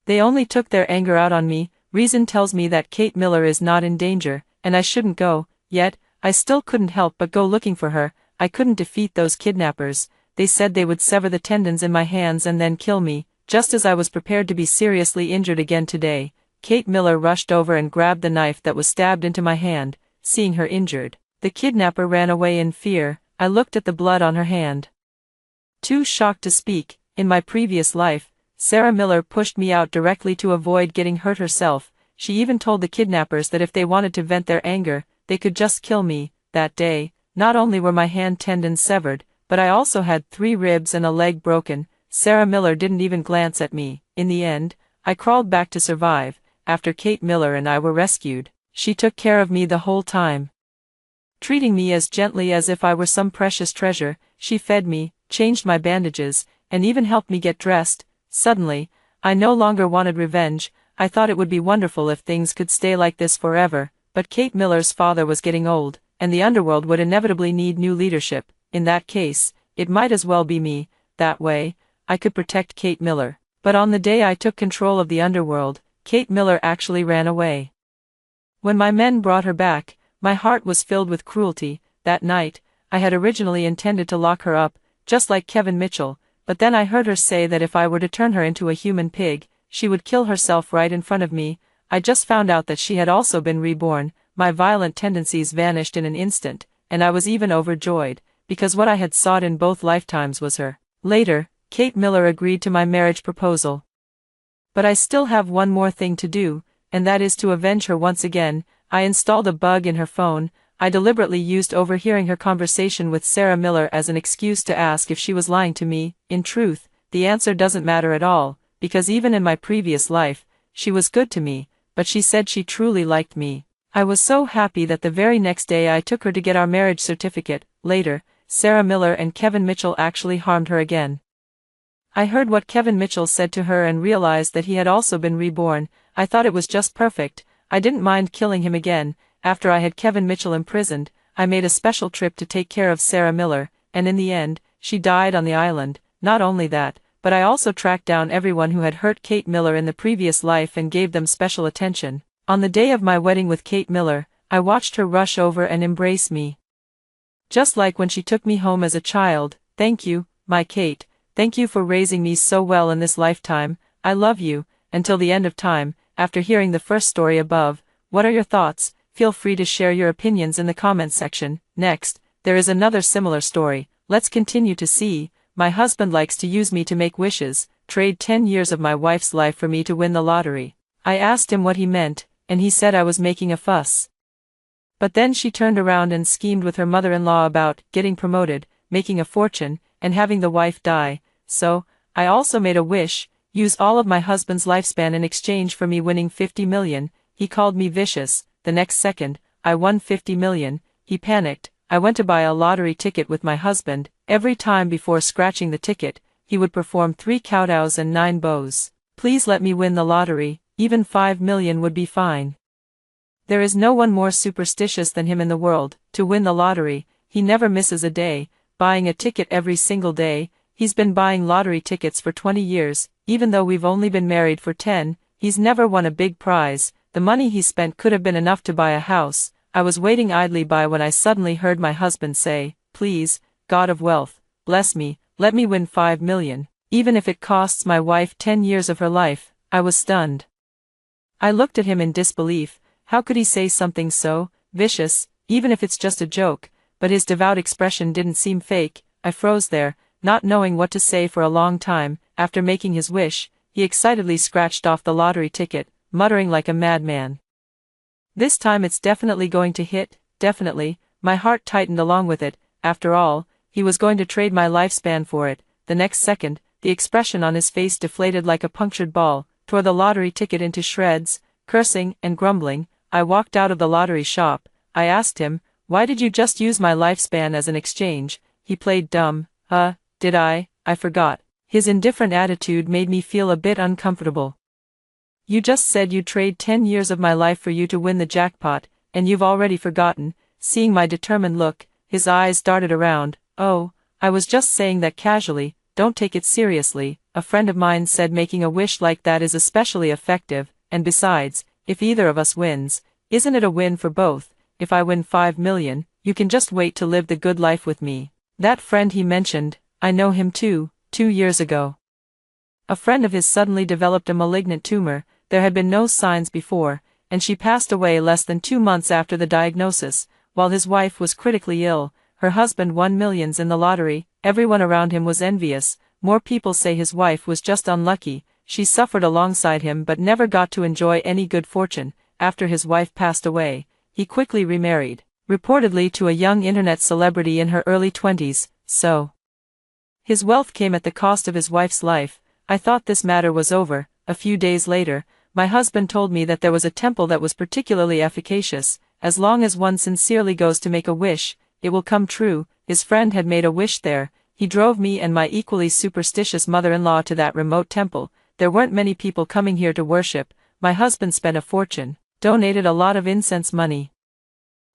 they only took their anger out on me. Reason tells me that Kate Miller is not in danger, and I shouldn't go. Yet, I still couldn't help but go looking for her. I couldn't defeat those kidnappers. they said they would sever the tendons in my hands and then kill me, just as I was prepared to be seriously injured again today. Kate Miller rushed over and grabbed the knife that was stabbed into my hand. Seeing her injured, the kidnapper ran away in fear. I looked at the blood on her hand. Too shocked to speak. In my previous life, Sarah Miller pushed me out directly to avoid getting hurt herself. She even told the kidnappers that if they wanted to vent their anger, they could just kill me. That day, not only were my hand tendons severed, but I also had 3 ribs and a leg broken. Sarah Miller didn't even glance at me. In the end, I crawled back to survive. After Kate Miller and I were rescued, she took care of me the whole time, treating me as gently as if I were some precious treasure. She fed me, changed my bandages, and even helped me get dressed. Suddenly, I no longer wanted revenge. I thought it would be wonderful if things could stay like this forever, but Kate Miller's father was getting old, and the underworld would inevitably need new leadership. In that case, it might as well be me. That way, I could protect Kate Miller. But on the day I took control of the underworld, Kate Miller actually ran away. When my men brought her back, my heart was filled with cruelty. That night, I had originally intended to lock her up, just like Kevin Mitchell, but then I heard her say that if I were to turn her into a human pig, she would kill herself right in front of me. I just found out that she had also been reborn. My violent tendencies vanished in an instant, and I was even overjoyed, because what I had sought in both lifetimes was her. Later, Kate Miller agreed to my marriage proposal. But I still have one more thing to do, and that is to avenge her once again. I installed a bug in her phone. I deliberately used overhearing her conversation with Sarah Miller as an excuse to ask if she was lying to me. In truth, the answer doesn't matter at all, because even in my previous life, she was good to me, but she said she truly liked me. I was so happy that the very next day I took her to get our marriage certificate. Later, Sarah Miller and Kevin Mitchell actually harmed her again. I heard what Kevin Mitchell said to her and realized that he had also been reborn. I thought it was just perfect. I didn't mind killing him again. After I had Kevin Mitchell imprisoned, I made a special trip to take care of Sarah Miller, and in the end, she died on the island. Not only that, but I also tracked down everyone who had hurt Kate Miller in the previous life and gave them special attention. On the day of my wedding with Kate Miller, I watched her rush over and embrace me, just like when she took me home as a child. Thank you, my Kate. Thank you for raising me so well in this lifetime. I love you, until the end of time. After hearing the first story above, what are your thoughts? Feel free to share your opinions in the comments section. Next, there is another similar story. Let's continue to see. My husband likes to use me to make wishes, trade 10 years of my wife's life for me to win the lottery. I asked him what he meant, and he said I was making a fuss. But then she turned around and schemed with her mother-in-law about getting promoted, making a fortune, and having the wife die. So, I also made a wish, use all of my husband's lifespan in exchange for me winning 50 million. He called me vicious. The next second, I won 50 million. He panicked. I went to buy a lottery ticket with my husband. Every time before scratching the ticket, he would perform 3 kowtows and 9 bows. Please let me win the lottery. Even 5 million would be fine. There is no one more superstitious than him in the world. To win the lottery, he never misses a day, buying a ticket every single day. He's been buying lottery tickets for 20 years, even though we've only been married for 10, he's never won a big prize. The money he spent could have been enough to buy a house. I was waiting idly by when I suddenly heard my husband say, "Please, God of wealth, bless me, let me win 5 million, even if it costs my wife 10 years of her life." I was stunned. I looked at him in disbelief. How could he say something so vicious, even if it's just a joke? But his devout expression didn't seem fake. I froze there, not knowing what to say for a long time. After making his wish, he excitedly scratched off the lottery ticket, muttering like a madman, "This time it's definitely going to hit, definitely." My heart tightened along with it. After all, he was going to trade my lifespan for it. The next second, the expression on his face deflated like a punctured ball, tore the lottery ticket into shreds. Cursing and grumbling, I walked out of the lottery shop. I asked him, "Why did you just use my lifespan as an exchange?" He played dumb. Did I? I forgot. His indifferent attitude made me feel a bit uncomfortable. "You just said you'd trade 10 years of my life for you to win the jackpot, and you've already forgotten." Seeing my determined look, his eyes darted around. "Oh, I was just saying that casually, don't take it seriously." A friend of mine said making a wish like that is especially effective, and besides, if either of us wins, isn't it a win for both? If I win 5 million, you can just wait to live the good life with me. That friend he mentioned, I know him too, 2 years ago. A friend of his suddenly developed a malignant tumor, there had been no signs before, and she passed away less than 2 months after the diagnosis, while his wife was critically ill. Her husband won millions in the lottery, everyone around him was envious, more people say his wife was just unlucky, she suffered alongside him but never got to enjoy any good fortune. After his wife passed away, he quickly remarried, reportedly to a young internet celebrity in her early 20s, so his wealth came at the cost of his wife's life. I thought this matter was over. A few days later, my husband told me that there was a temple that was particularly efficacious. As long as one sincerely goes to make a wish, it will come true. His friend had made a wish there. He drove me and my equally superstitious mother-in-law to that remote temple. There weren't many people coming here to worship. My husband spent a fortune, donated a lot of incense money,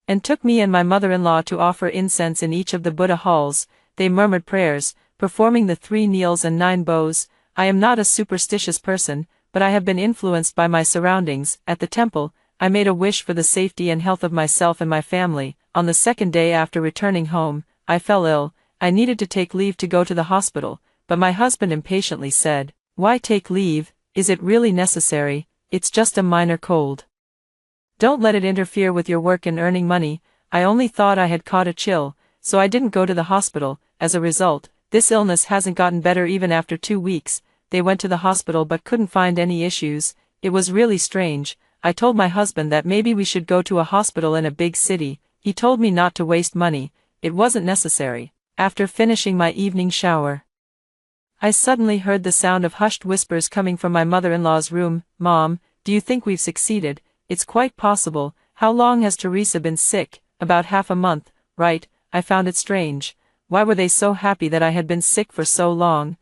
and took me and my mother-in-law to offer incense in each of the Buddha halls. They murmured prayers, performing the 3 kneels and 9 bows. I am not a superstitious person, but I have been influenced by my surroundings. At the temple, I made a wish for the safety and health of myself and my family. On the second day after returning home, I fell ill. I needed to take leave to go to the hospital, but my husband impatiently said, "Why take leave? Is it really necessary? It's just a minor cold. Don't let it interfere with your work and earning money." I only thought I had caught a chill, so I didn't go to the hospital. As a result, this illness hasn't gotten better even after 2 weeks. They went to the hospital but couldn't find any issues. It was really strange. I told my husband that maybe we should go to a hospital in a big city. He told me not to waste money. It wasn't necessary. After finishing my evening shower, I suddenly heard the sound of hushed whispers coming from my mother-in-law's room. "Mom, do you think we've succeeded?" "It's quite possible. How long has Teresa been sick?" "About half a month." "Right." I found it strange. Why were they so happy that I had been sick for so long?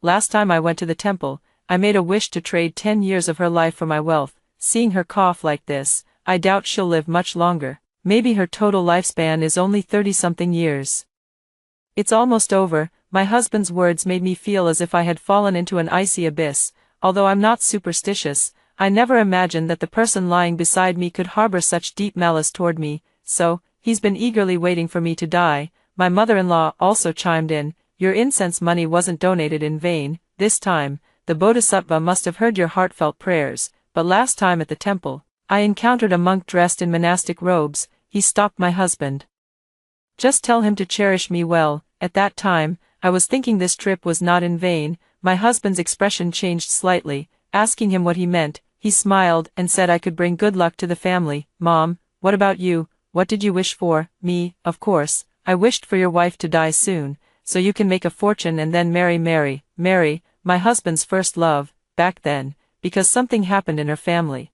Last time I went to the temple, I made a wish to trade 10 years of her life for my wealth. Seeing her cough like this, I doubt she'll live much longer. Maybe her total lifespan is only 30-something years. It's almost over. My husband's words made me feel as if I had fallen into an icy abyss. Although I'm not superstitious, I never imagined that the person lying beside me could harbor such deep malice toward me. So, he's been eagerly waiting for me to die. My mother-in-law also chimed in. "Your incense money wasn't donated in vain. This time, the Bodhisattva must have heard your heartfelt prayers. But last time at the temple, I encountered a monk dressed in monastic robes." He stopped my husband. "Just tell him to cherish me well." At that time, I was thinking this trip was not in vain. My husband's expression changed slightly. Asking him what he meant, he smiled and said I could bring good luck to the family. "Mom, what about you? What did you wish for?" "Me, of course. I wished for your wife to die soon, so you can make a fortune and then marry Mary, my husband's first love, back then, because something happened in her family.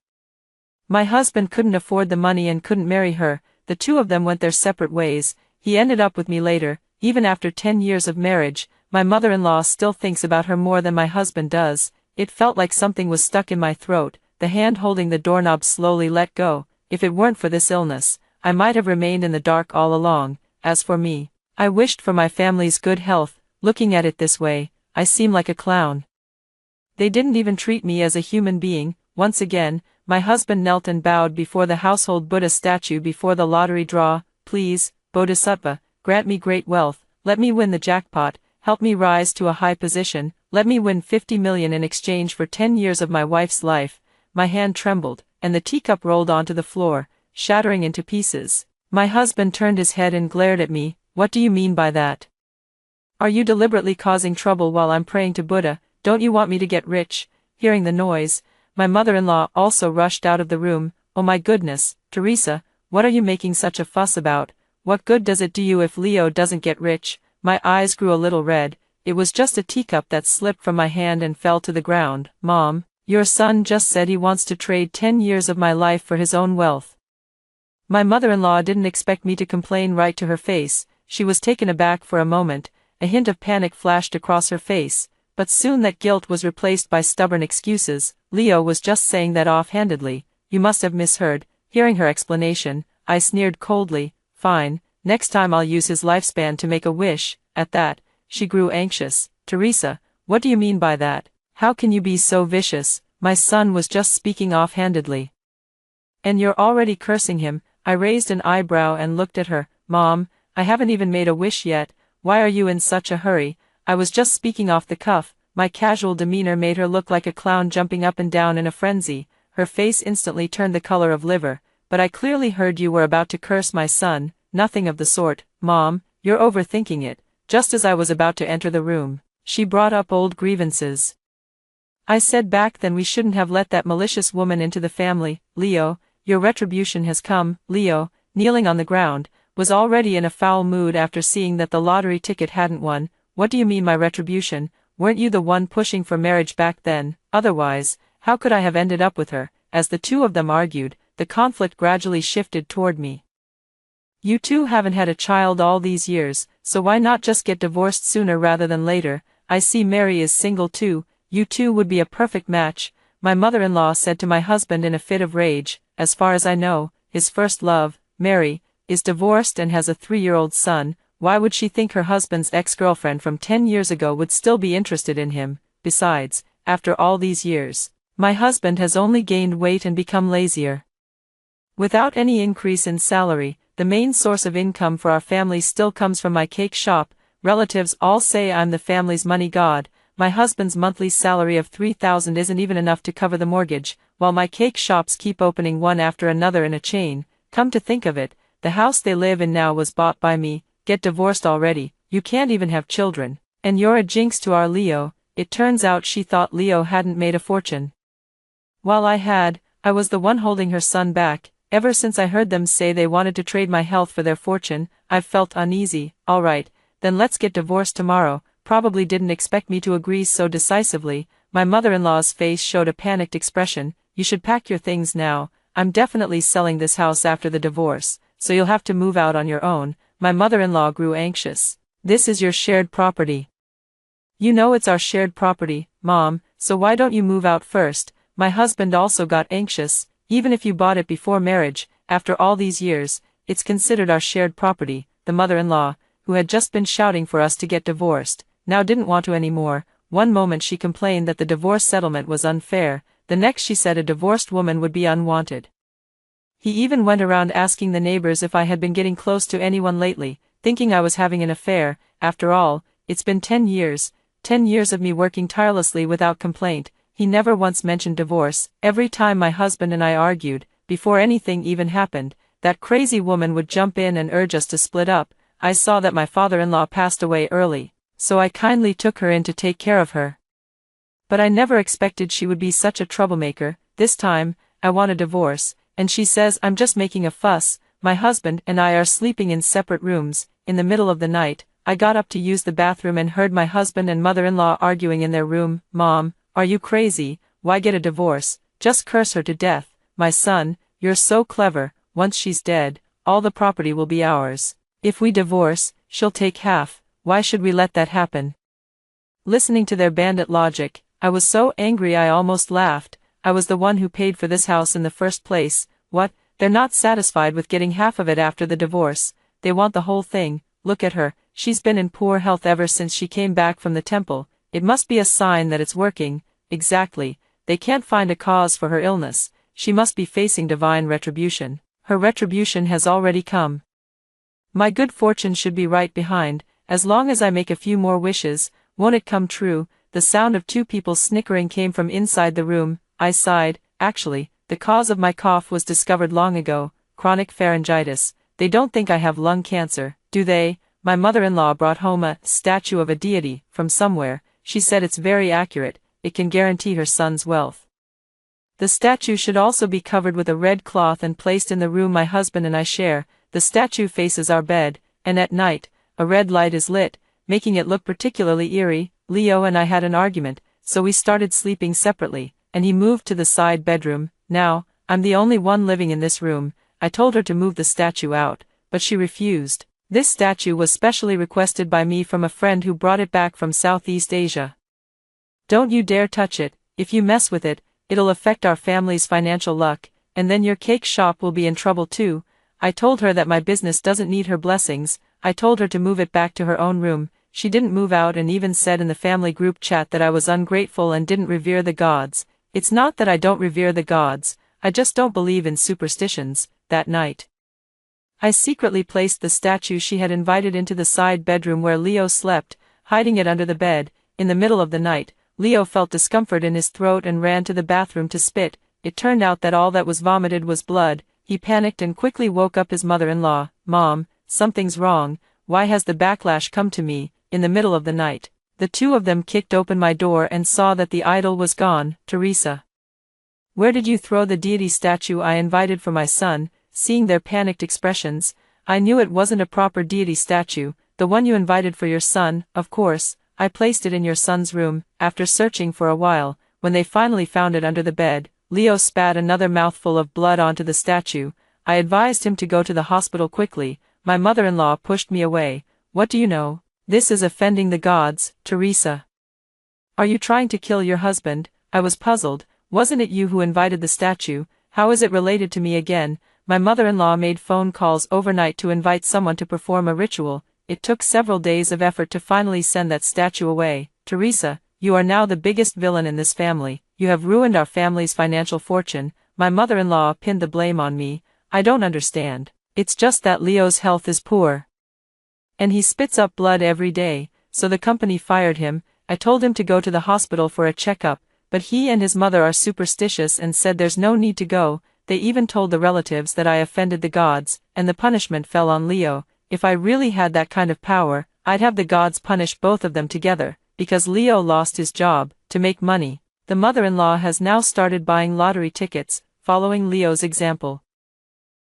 My husband couldn't afford the money and couldn't marry her. The two of them went their separate ways. He ended up with me later. Even after 10 years of marriage, my mother-in-law still thinks about her more than my husband does." It felt like something was stuck in my throat. The hand holding the doorknob slowly let go. If it weren't for this illness, I might have remained in the dark all along. As for me, I wished for my family's good health. Looking at it this way, I seem like a clown. They didn't even treat me as a human being. Once again, my husband knelt and bowed before the household Buddha statue before the lottery draw. "Please, Bodhisattva, grant me great wealth. Let me win the jackpot. Help me rise to a high position. Let me win 50 million in exchange for 10 years of my wife's life." My hand trembled, and the teacup rolled onto the floor, shattering into pieces. My husband turned his head and glared at me. "What do you mean by that? Are you deliberately causing trouble while I'm praying to Buddha? Don't you want me to get rich?" Hearing the noise, my mother-in-law also rushed out of the room. "Oh my goodness, Teresa, what are you making such a fuss about? What good does it do you if Leo doesn't get rich?" My eyes grew a little red. It was just a teacup that slipped from my hand and fell to the ground. "Mom, your son just said he wants to trade 10 years of my life for his own wealth." My mother-in-law didn't expect me to complain right to her face. She was taken aback for a moment. A hint of panic flashed across her face, but soon that guilt was replaced by stubborn excuses. "Leo was just saying that offhandedly. You must have misheard." Hearing her explanation, I sneered coldly. "Fine, next time I'll use his lifespan to make a wish." At that, she grew anxious. "Teresa, what do you mean by that? How can you be so vicious? My son was just speaking offhandedly. And you're already cursing him." I raised an eyebrow and looked at her. "Mom, I haven't even made a wish yet. Why are you in such a hurry?" I was just speaking off the cuff." My casual demeanor made her look like a clown jumping up and down in a frenzy. Her face instantly turned the color of liver. "But I clearly heard you were about to curse my son." "Nothing of the sort, Mom, you're overthinking it." Just as I was about to enter the room, she brought up old grievances. I said back then we shouldn't have let that malicious woman into the family. "Leo, your retribution has come." Leo, kneeling on the ground, was already in a foul mood after seeing that the lottery ticket hadn't won. "What do you mean my retribution? Weren't you the one pushing for marriage back then? Otherwise, how could I have ended up with her?" As the two of them argued, the conflict gradually shifted toward me. "You two haven't had a child all these years, so why not just get divorced sooner rather than later? I see Mary is single too. You two would be a perfect match," my mother-in-law said to my husband in a fit of rage. "As far as I know, his first love, Mary, is divorced and has a 3-year-old son. Why would she think her husband's ex-girlfriend from 10 years ago would still be interested in him? Besides, after all these years, my husband has only gained weight and become lazier. Without any increase in salary, the main source of income for our family still comes from my cake shop. Relatives all say I'm the family's money god. My husband's monthly salary of $3,000 isn't even enough to cover the mortgage, while my cake shops keep opening one after another in a chain. Come to think of it, the house they live in now was bought by me. Get divorced already, you can't even have children, and you're a jinx to our Leo." It turns out she thought Leo hadn't made a fortune, while I was the one holding her son back. Ever since I heard them say they wanted to trade my health for their fortune, I've felt uneasy. "Alright, then let's get divorced tomorrow." Probably didn't expect me to agree so decisively. My mother-in-law's face showed a panicked expression. "You should pack your things now. I'm definitely selling this house after the divorce, so you'll have to move out on your own." My mother-in-law grew anxious. "This is your shared property." "You know it's our shared property, Mom, so why don't you move out first?" My husband also got anxious. "Even if you bought it before marriage, after all these years, it's considered our shared property." The mother-in-law, who had just been shouting for us to get divorced, now didn't want to anymore. One moment she complained that the divorce settlement was unfair, the next she said a divorced woman would be unwanted. He even went around asking the neighbors if I had been getting close to anyone lately, thinking I was having an affair. After all, it's been 10 years, 10 years of me working tirelessly without complaint. He never once mentioned divorce. Every time my husband and I argued, before anything even happened, that crazy woman would jump in and urge us to split up. I saw that my father-in-law passed away early, so I kindly took her in to take care of her. But I never expected she would be such a troublemaker. This time, I want a divorce, and she says I'm just making a fuss. My husband and I are sleeping in separate rooms. In the middle of the night, I got up to use the bathroom and heard my husband and mother-in-law arguing in their room. "Mom, are you crazy? Why get a divorce? Just curse her to death." "My son, you're so clever. Once she's dead, all the property will be ours. If we divorce, she'll take half. Why should we let that happen?" Listening to their bandit logic, I was so angry I almost laughed. I was the one who paid for this house in the first place. What? They're not satisfied with getting half of it after the divorce. They want the whole thing. Look at her, she's been in poor health ever since she came back from the temple. It must be a sign that it's working. Exactly. They can't find a cause for her illness. She must be facing divine retribution. Her retribution has already come. My good fortune should be right behind. As long as I make a few more wishes, won't it come true? The sound of two people snickering came from inside the room. I sighed. Actually, the cause of my cough was discovered long ago. Chronic pharyngitis. They don't think I have lung cancer, do they? My mother-in-law brought home a statue of a deity from somewhere. She said it's very accurate. It can guarantee her son's wealth. The statue should also be covered with a red cloth and placed in the room my husband and I share. The statue faces our bed, and at night, a red light is lit, making it look particularly eerie. Leo and I had an argument, so we started sleeping separately, and he moved to the side bedroom. Now, I'm the only one living in this room. I told her to move the statue out, but she refused. This statue was specially requested by me from a friend who brought it back from Southeast Asia. "Don't you dare touch it. If you mess with it, it'll affect our family's financial luck, and then your cake shop will be in trouble too." I told her that my business doesn't need her blessings. I told her to move it back to her own room. She didn't move out and even said in the family group chat that I was ungrateful and didn't revere the gods. It's not that I don't revere the gods, I just don't believe in superstitions. That night, I secretly placed the statue she had invited into the side bedroom where Leo slept. hiding it under the bed. In the middle of the night, Leo felt discomfort in his throat and ran to the bathroom to spit. It turned out that all that was vomited was blood. He panicked and quickly woke up his mother-in-law. "Mom, something's wrong. Why has the backlash come to me, in the middle of the night?" The two of them kicked open my door and saw that the idol was gone. "Teresa, where did you throw the deity statue I invited for my son?" Seeing their panicked expressions, I knew it wasn't a proper deity statue, the one you invited for your son. "Of course, I placed it in your son's room." After searching for a while, when they finally found it under the bed, Leo spat another mouthful of blood onto the statue. I advised him to go to the hospital quickly. My mother-in-law pushed me away. "What do you know? This is offending the gods, Teresa. Are you trying to kill your husband?" I was puzzled. "Wasn't it you who invited the statue? How is it related to me again?" My mother-in-law made phone calls overnight to invite someone to perform a ritual. It took several days of effort to finally send that statue away. "Teresa, you are now the biggest villain in this family. You have ruined our family's financial fortune." My mother-in-law pinned the blame on me. "I don't understand. It's just that Leo's health is poor, and he spits up blood every day, so the company fired him." I told him to go to the hospital for a checkup, but he and his mother are superstitious and said there's no need to go. They even told the relatives that I offended the gods, and the punishment fell on Leo. If I really had that kind of power, I'd have the gods punish both of them together, because Leo lost his job to make money. The mother-in-law has now started buying lottery tickets, following Leo's example.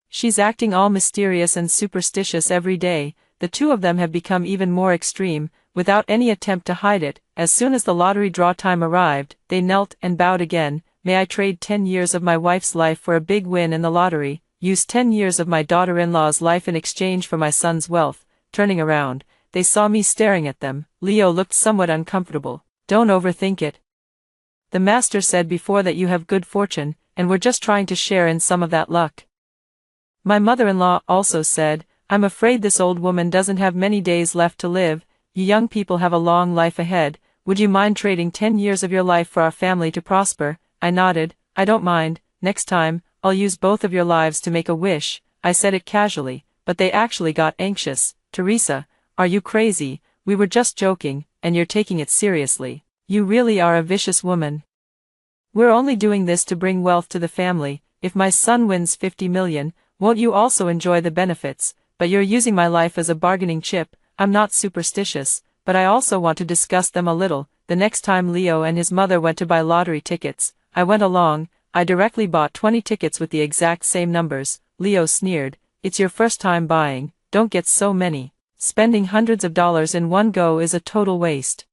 She's acting all mysterious and superstitious every day. The two of them have become even more extreme, without any attempt to hide it. As soon as the lottery draw time arrived, they knelt and bowed again. "May I trade 10 years of my wife's life for a big win in the lottery? Use 10 years of my daughter-in-law's life in exchange for my son's wealth." Turning around, they saw me staring at them. Leo looked somewhat uncomfortable. "Don't overthink it. The master said before that you have good fortune, and we're just trying to share in some of that luck." My mother-in-law also said, "I'm afraid this old woman doesn't have many days left to live. You young people have a long life ahead. Would you mind trading 10 years of your life for our family to prosper?" I nodded. "I don't mind. Next time, I'll use both of your lives to make a wish." I said it casually, but they actually got anxious. "Teresa, are you crazy? We were just joking, and you're taking it seriously. You really are a vicious woman. We're only doing this to bring wealth to the family. If my son wins 50 million, won't you also enjoy the benefits? But you're using my life as a bargaining chip." I'm not superstitious, but I also want to discuss them a little. The next time Leo and his mother went to buy lottery tickets, I went along. I directly bought 20 tickets with the exact same numbers. Leo sneered, "It's your first time buying, don't get so many. Spending hundreds of dollars in one go is a total waste."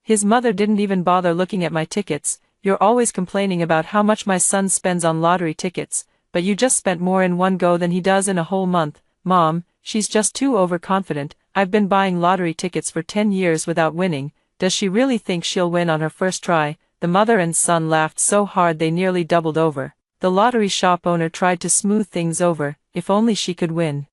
His mother didn't even bother looking at my tickets. "You're always complaining about how much my son spends on lottery tickets, but you just spent more in one go than he does in a whole month." "Mom, she's just too overconfident. I've been buying lottery tickets for 10 years without winning. Does she really think she'll win on her first try?" The mother and son laughed so hard they nearly doubled over. The lottery shop owner tried to smooth things over. "If only she could win.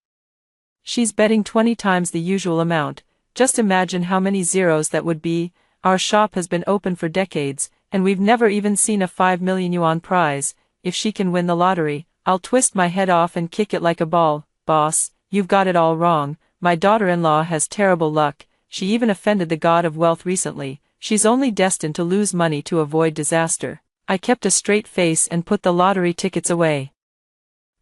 She's betting 20 times the usual amount. Just imagine how many zeros that would be. Our shop has been open for decades, and we've never even seen a 5 million yuan prize. If she can win the lottery, I'll twist my head off and kick it like a ball." "Boss, you've got it all wrong. My daughter-in-law has terrible luck. She even offended the god of wealth recently. She's only destined to lose money to avoid disaster." I kept a straight face and put the lottery tickets away.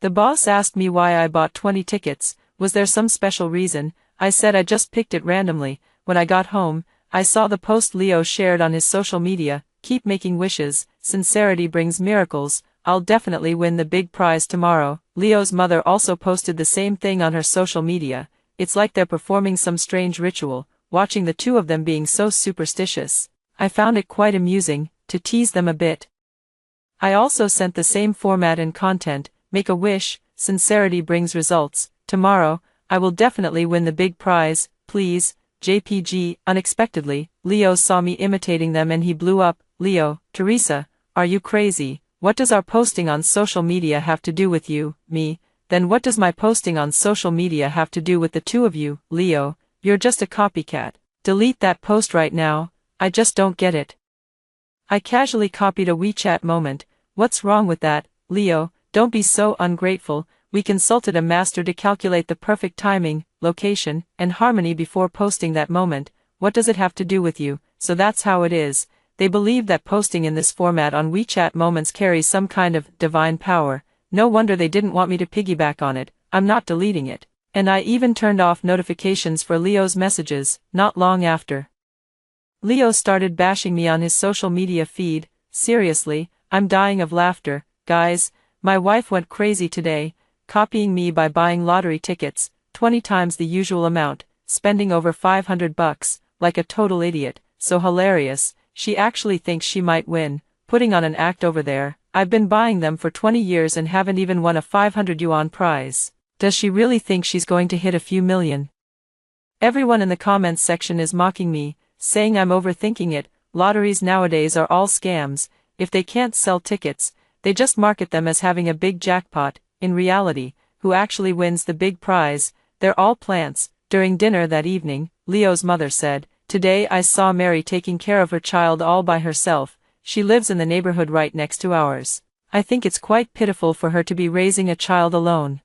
The boss asked me why I bought 20 tickets. Was there some special reason? I said I just picked it randomly. When I got home, I saw the post Leo shared on his social media. "Keep making wishes. Sincerity brings miracles. I'll definitely win the big prize tomorrow." Leo's mother also posted the same thing on her social media. It's like they're performing some strange ritual, watching the two of them being so superstitious. I found it quite amusing, to tease them a bit. I also sent the same format and content. "Make a wish, sincerity brings results. Tomorrow, I will definitely win the big prize, please, JPG." Unexpectedly, Leo saw me imitating them and he blew up. "Leo, Teresa, are you crazy? What does our posting on social media have to do with you?" "Me? Then what does my posting on social media have to do with the two of you?" "Leo, you're just a copycat. Delete that post right now. I just don't get it." I casually copied a WeChat moment. "What's wrong with that, Leo? Don't be so ungrateful." We consulted a master to calculate the perfect timing, location, and harmony before posting that moment. what does it have to do with you? So that's how it is. They believe that posting in this format on WeChat Moments carries some kind of divine power. No wonder they didn't want me to piggyback on it. I'm not deleting it. And I even turned off notifications for Leo's messages, not long after. Leo started bashing me on his social media feed. Seriously, I'm dying of laughter, guys. My wife went crazy today, copying me by buying lottery tickets, 20 times the usual amount, spending over $500, like a total idiot. So hilarious, she actually thinks she might win, putting on an act over there. I've been buying them for 20 years and haven't even won a 500 yuan prize. Does she really think she's going to hit a few million? Everyone in the comments section is mocking me, saying I'm overthinking it. Lotteries nowadays are all scams. If they can't sell tickets, they just market them as having a big jackpot. In reality, who actually wins the big prize? They're all plants. During dinner that evening, Leo's mother said, "Today I saw Mary taking care of her child all by herself. She lives in the neighborhood right next to ours. I think it's quite pitiful for her to be raising a child alone.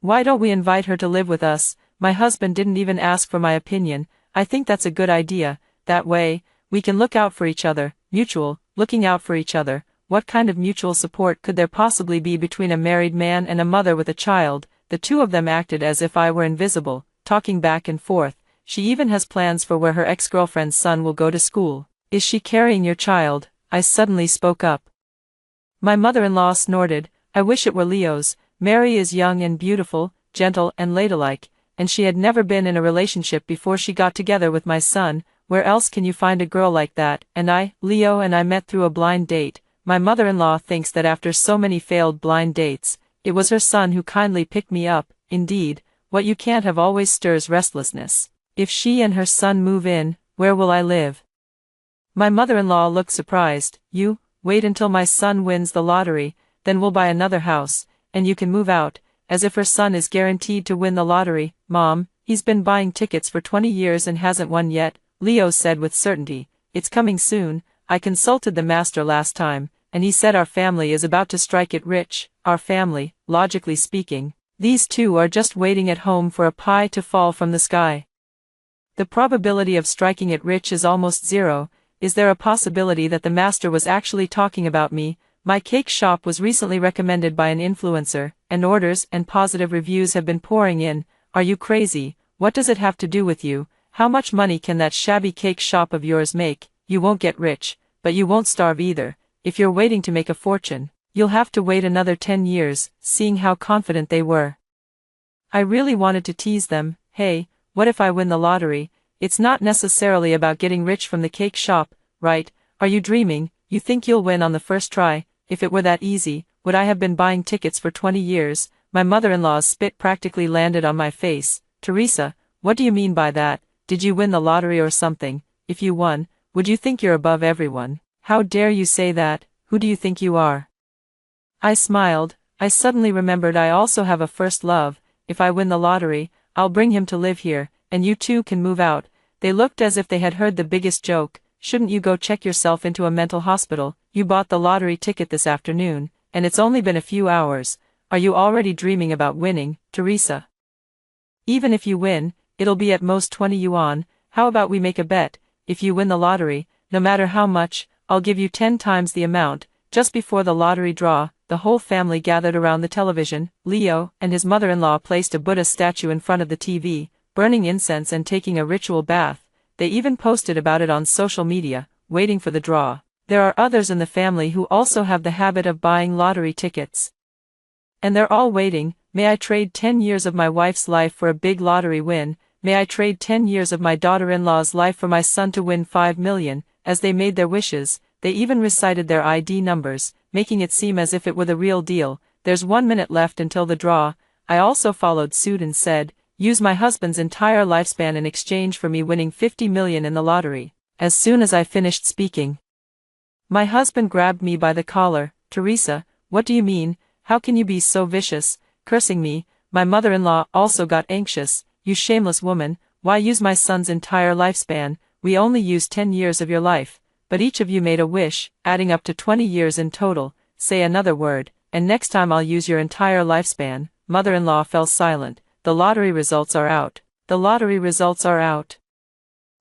Why don't we invite her to live with us?" My husband didn't even ask for my opinion. I think that's a good idea. That way, we can look out for each other. Mutual, looking out for each other. What kind of mutual support could there possibly be between a married man and a mother with a child? The two of them acted as if I were invisible, talking back and forth. She even has plans for where her ex-girlfriend's son will go to school. Is she carrying your child? I suddenly spoke up. My mother-in-law snorted. I wish it were Leo's. Mary is young and beautiful, gentle and ladylike, and she had never been in a relationship before she got together with my son. Where else can you find a girl like that? And Leo and I met through a blind date. My mother-in-law thinks that after so many failed blind dates, it was her son who kindly picked me up. Indeed, what you can't have always stirs restlessness. If she and her son move in, where will I live? My mother-in-law looked surprised. You, wait until my son wins the lottery, then we'll buy another house, and you can move out, as if her son is guaranteed to win the lottery. Mom, he's been buying tickets for 20 years and hasn't won yet, Leo said with certainty. It's coming soon. I consulted the master last time, and he said our family is about to strike it rich. Our family, logically speaking. These two are just waiting at home for a pie to fall from the sky. The probability of striking it rich is almost zero. Is there a possibility that the master was actually talking about me? My cake shop was recently recommended by an influencer, and orders and positive reviews have been pouring in. Are you crazy? What does it have to do with you? How much money can that shabby cake shop of yours make? You won't get rich, but you won't starve either. If you're waiting to make a fortune, you'll have to wait another 10 years, seeing how confident they were. I really wanted to tease them. Hey, what if I win the lottery? It's not necessarily about getting rich from the cake shop, right? Are you dreaming? You think you'll win on the first try? If it were that easy, would I have been buying tickets for 20 years? My mother-in-law's spit practically landed on my face. Teresa, what do you mean by that? Did you win the lottery or something? If you won, would you think you're above everyone? How dare you say that? Who do you think you are? I smiled. I suddenly remembered I also have a first love. If I win the lottery, I'll bring him to live here, and you two can move out. They looked as if they had heard the biggest joke. Shouldn't you go check yourself into a mental hospital? You bought the lottery ticket this afternoon, and it's only been a few hours. Are you already dreaming about winning, Teresa? Even if you win, it'll be at most 20 yuan. How about we make a bet? If you win the lottery, no matter how much, I'll give you 10 times the amount. Just before the lottery draw, the whole family gathered around the television. Leo and his mother-in-law placed a Buddha statue in front of the TV, burning incense and taking a ritual bath. They even posted about it on social media, waiting for the draw. There are others in the family who also have the habit of buying lottery tickets. And they're all waiting. May I trade 10 years of my wife's life for a big lottery win? May I trade 10 years of my daughter-in-law's life for my son to win 5 million? As they made their wishes, they even recited their ID numbers, making it seem as if it were the real deal. There's 1 minute left until the draw. I also followed suit and said, use my husband's entire lifespan in exchange for me winning 50 million in the lottery. As soon as I finished speaking, my husband grabbed me by the collar. Teresa, what do you mean? How can you be so vicious, cursing me? My mother-in-law also got anxious. You shameless woman, why use my son's entire lifespan? We only used 10 years of your life, but each of you made a wish, adding up to 20 years in total. Say another word, and next time I'll use your entire lifespan. Mother-in-law fell silent. The lottery results are out. The lottery results are out.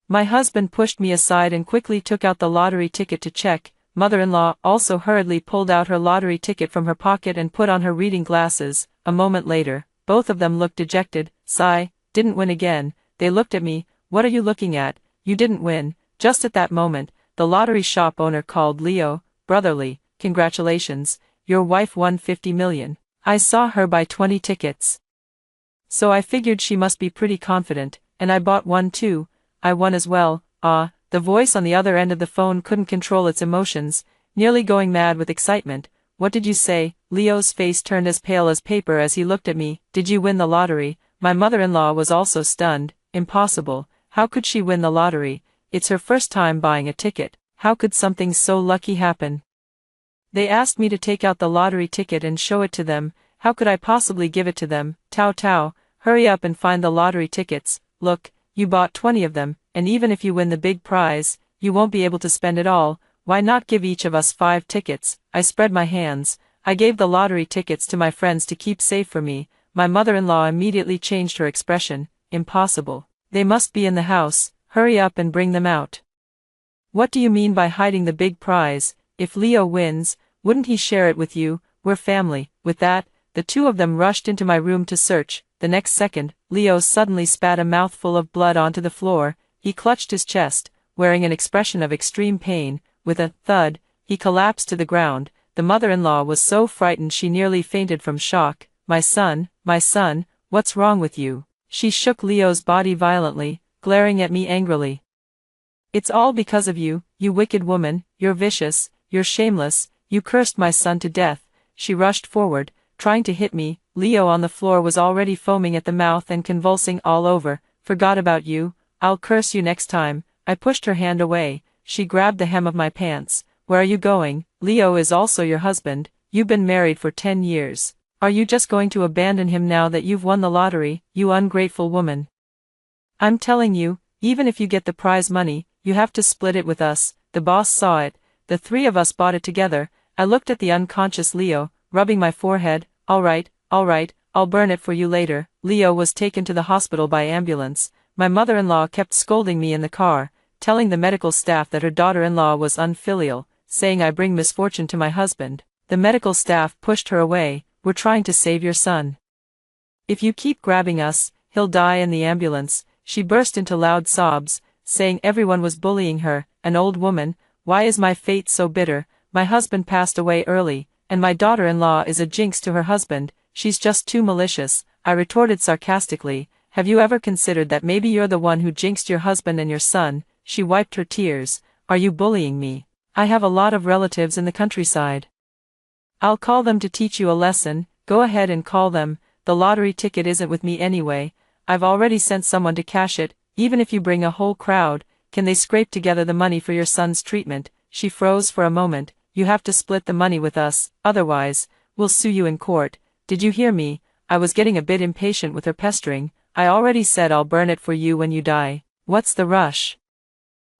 My husband pushed me aside and quickly took out the lottery ticket to check. Mother-in-law also hurriedly pulled out her lottery ticket from her pocket and put on her reading glasses. A moment later, both of them looked dejected. Sigh, didn't win again. They looked at me. What are you looking at? You didn't win. Just at that moment, the lottery shop owner called. Leo, brotherly, congratulations, your wife won 50 million. I saw her buy 20 tickets. So I figured she must be pretty confident, and I bought one too. I won as well. Ah, the voice on the other end of the phone couldn't control its emotions, nearly going mad with excitement. What did you say? Leo's face turned as pale as paper as he looked at me. Did you win the lottery? My mother-in-law was also stunned. Impossible. How could she win the lottery? It's her first time buying a ticket. How could something so lucky happen? They asked me to take out the lottery ticket and show it to them. How could I possibly give it to them? Tao, hurry up and find the lottery tickets. Look, you bought 20 of them, and even if you win the big prize, you won't be able to spend it all. Why not give each of us 5 tickets? I spread my hands. I gave the lottery tickets to my friends to keep safe for me. My mother-in-law immediately changed her expression. Impossible. They must be in the house. Hurry up and bring them out. What do you mean by hiding the big prize? If Leo wins, wouldn't he share it with you? We're family. With that, the two of them rushed into my room to search. The next second, Leo suddenly spat a mouthful of blood onto the floor. He clutched his chest, wearing an expression of extreme pain. With a thud, he collapsed to the ground. The mother-in-law was so frightened she nearly fainted from shock. My son, what's wrong with you? She shook Leo's body violently, glaring at me angrily. It's all because of you, you wicked woman. You're vicious, you're shameless, you cursed my son to death. She rushed forward, trying to hit me. Leo on the floor was already foaming at the mouth and convulsing all over. Forgot about you. I'll curse you next time. I pushed her hand away. She grabbed the hem of my pants. Where are you going? Leo is also your husband. You've been married for 10 years. Are you just going to abandon him now that you've won the lottery, you ungrateful woman? I'm telling you, even if you get the prize money, you have to split it with us. The boss saw it. The 3 of us bought it together. I looked at the unconscious Leo, rubbing my forehead. All right, I'll burn it for you later. Leo was taken to the hospital by ambulance. My mother-in-law kept scolding me in the car, telling the medical staff that her daughter-in-law was unfilial, saying I bring misfortune to my husband. The medical staff pushed her away. We're trying to save your son. If you keep grabbing us, he'll die in the ambulance. She burst into loud sobs, saying everyone was bullying her. An old woman. Why is my fate so bitter? My husband passed away early, and my daughter-in-law is a jinx to her husband. She's just too malicious. I retorted sarcastically. Have you ever considered that maybe you're the one who jinxed your husband and your son? She wiped her tears. Are you bullying me? I have a lot of relatives in the countryside. I'll call them to teach you a lesson. Go ahead and call them. The lottery ticket isn't with me anyway. I've already sent someone to cash it. Even if you bring a whole crowd, can they scrape together the money for your son's treatment? She froze for a moment. You have to split the money with us, otherwise, we'll sue you in court. Did you hear me? I was getting a bit impatient with her pestering. I already said I'll burn it for you when you die. What's the rush?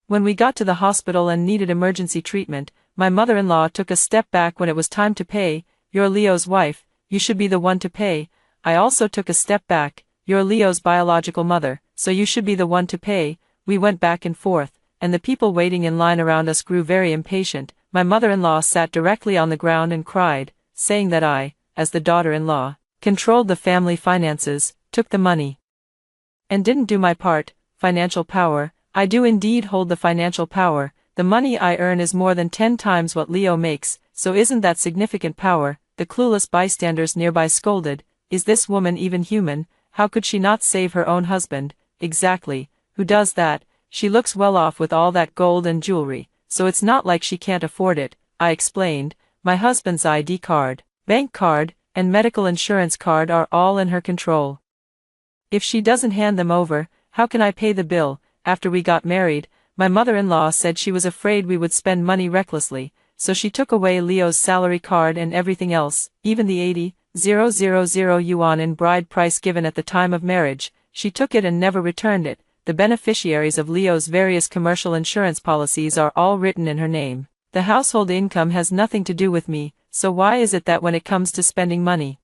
When we got to the hospital and needed emergency treatment, my mother-in-law took a step back when it was time to pay. You're Leo's wife, you should be the one to pay. I also took a step back. You're Leo's biological mother, so you should be the one to pay. We went back and forth, and the people waiting in line around us grew very impatient. My mother-in-law sat directly on the ground and cried, saying that I, as the daughter-in-law, controlled the family finances, took the money, and didn't do my part. Financial power. I do indeed hold the financial power. The money I earn is more than 10 times what Leo makes, so isn't that significant power? The clueless bystanders nearby scolded. Is this woman even human? How could she not save her own husband? Exactly. Who does that? She looks well off with all that gold and jewelry, so it's not like she can't afford it. I explained. My husband's ID card, bank card, and medical insurance card are all in her control. If she doesn't hand them over, how can I pay the bill? After we got married, my mother-in-law said she was afraid we would spend money recklessly, so she took away Leo's salary card and everything else, even the 80,000 yuan in bride price given at the time of marriage. She took it and never returned it. The beneficiaries of Leo's various commercial insurance policies are all written in her name. The household income has nothing to do with me, so why is it that when it comes to spending money,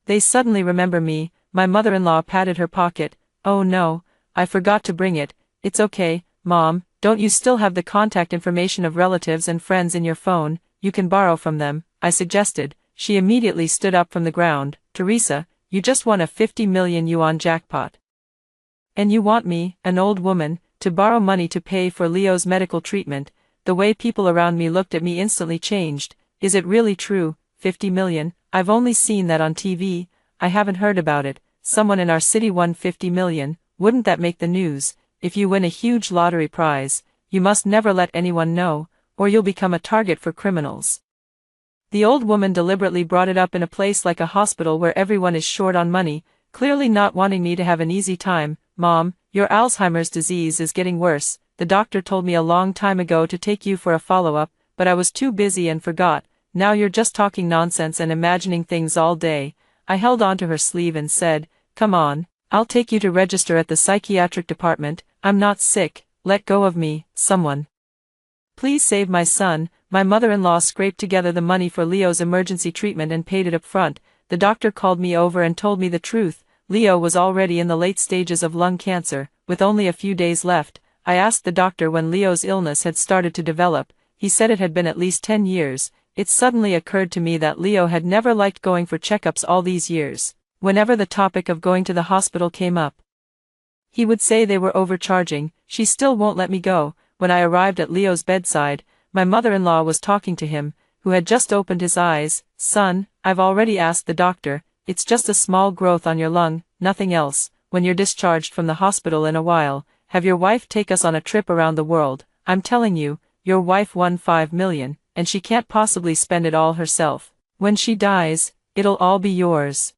they suddenly remember me? My mother-in-law patted her pocket. Oh no, I forgot to bring it. It's okay, Mom, don't you still have the contact information of relatives and friends in your phone? You can borrow from them, I suggested. She immediately stood up from the ground. Teresa, you just won a 50 million yuan jackpot. And you want me, an old woman, to borrow money to pay for Leo's medical treatment? The way people around me looked at me instantly changed. Is it really true? 50 million? I've only seen that on TV. I haven't heard about it. Someone in our city won 50 million. Wouldn't that make the news? If you win a huge lottery prize, you must never let anyone know, or you'll become a target for criminals. The old woman deliberately brought it up in a place like a hospital where everyone is short on money, clearly not wanting me to have an easy time. Mom, your Alzheimer's disease is getting worse. The doctor told me a long time ago to take you for a follow-up, but I was too busy and forgot. Now you're just talking nonsense and imagining things all day. I held onto her sleeve and said, come on, I'll take you to register at the psychiatric department. I'm not sick, let go of me, someone. Please save my son. My mother-in-law scraped together the money for Leo's emergency treatment and paid it up front. The doctor called me over and told me the truth. Leo was already in the late stages of lung cancer, with only a few days left. I asked the doctor when Leo's illness had started to develop. He said it had been at least 10 years. It suddenly occurred to me that Leo had never liked going for checkups all these years. Whenever the topic of going to the hospital came up, he would say they were overcharging. She still won't let me go. When I arrived at Leo's bedside, my mother-in-law was talking to him, who had just opened his eyes. Son, I've already asked the doctor. It's just a small growth on your lung, nothing else. When you're discharged from the hospital in a while, have your wife take us on a trip around the world. I'm telling you, your wife won 5 million, and she can't possibly spend it all herself. When she dies, it'll all be yours.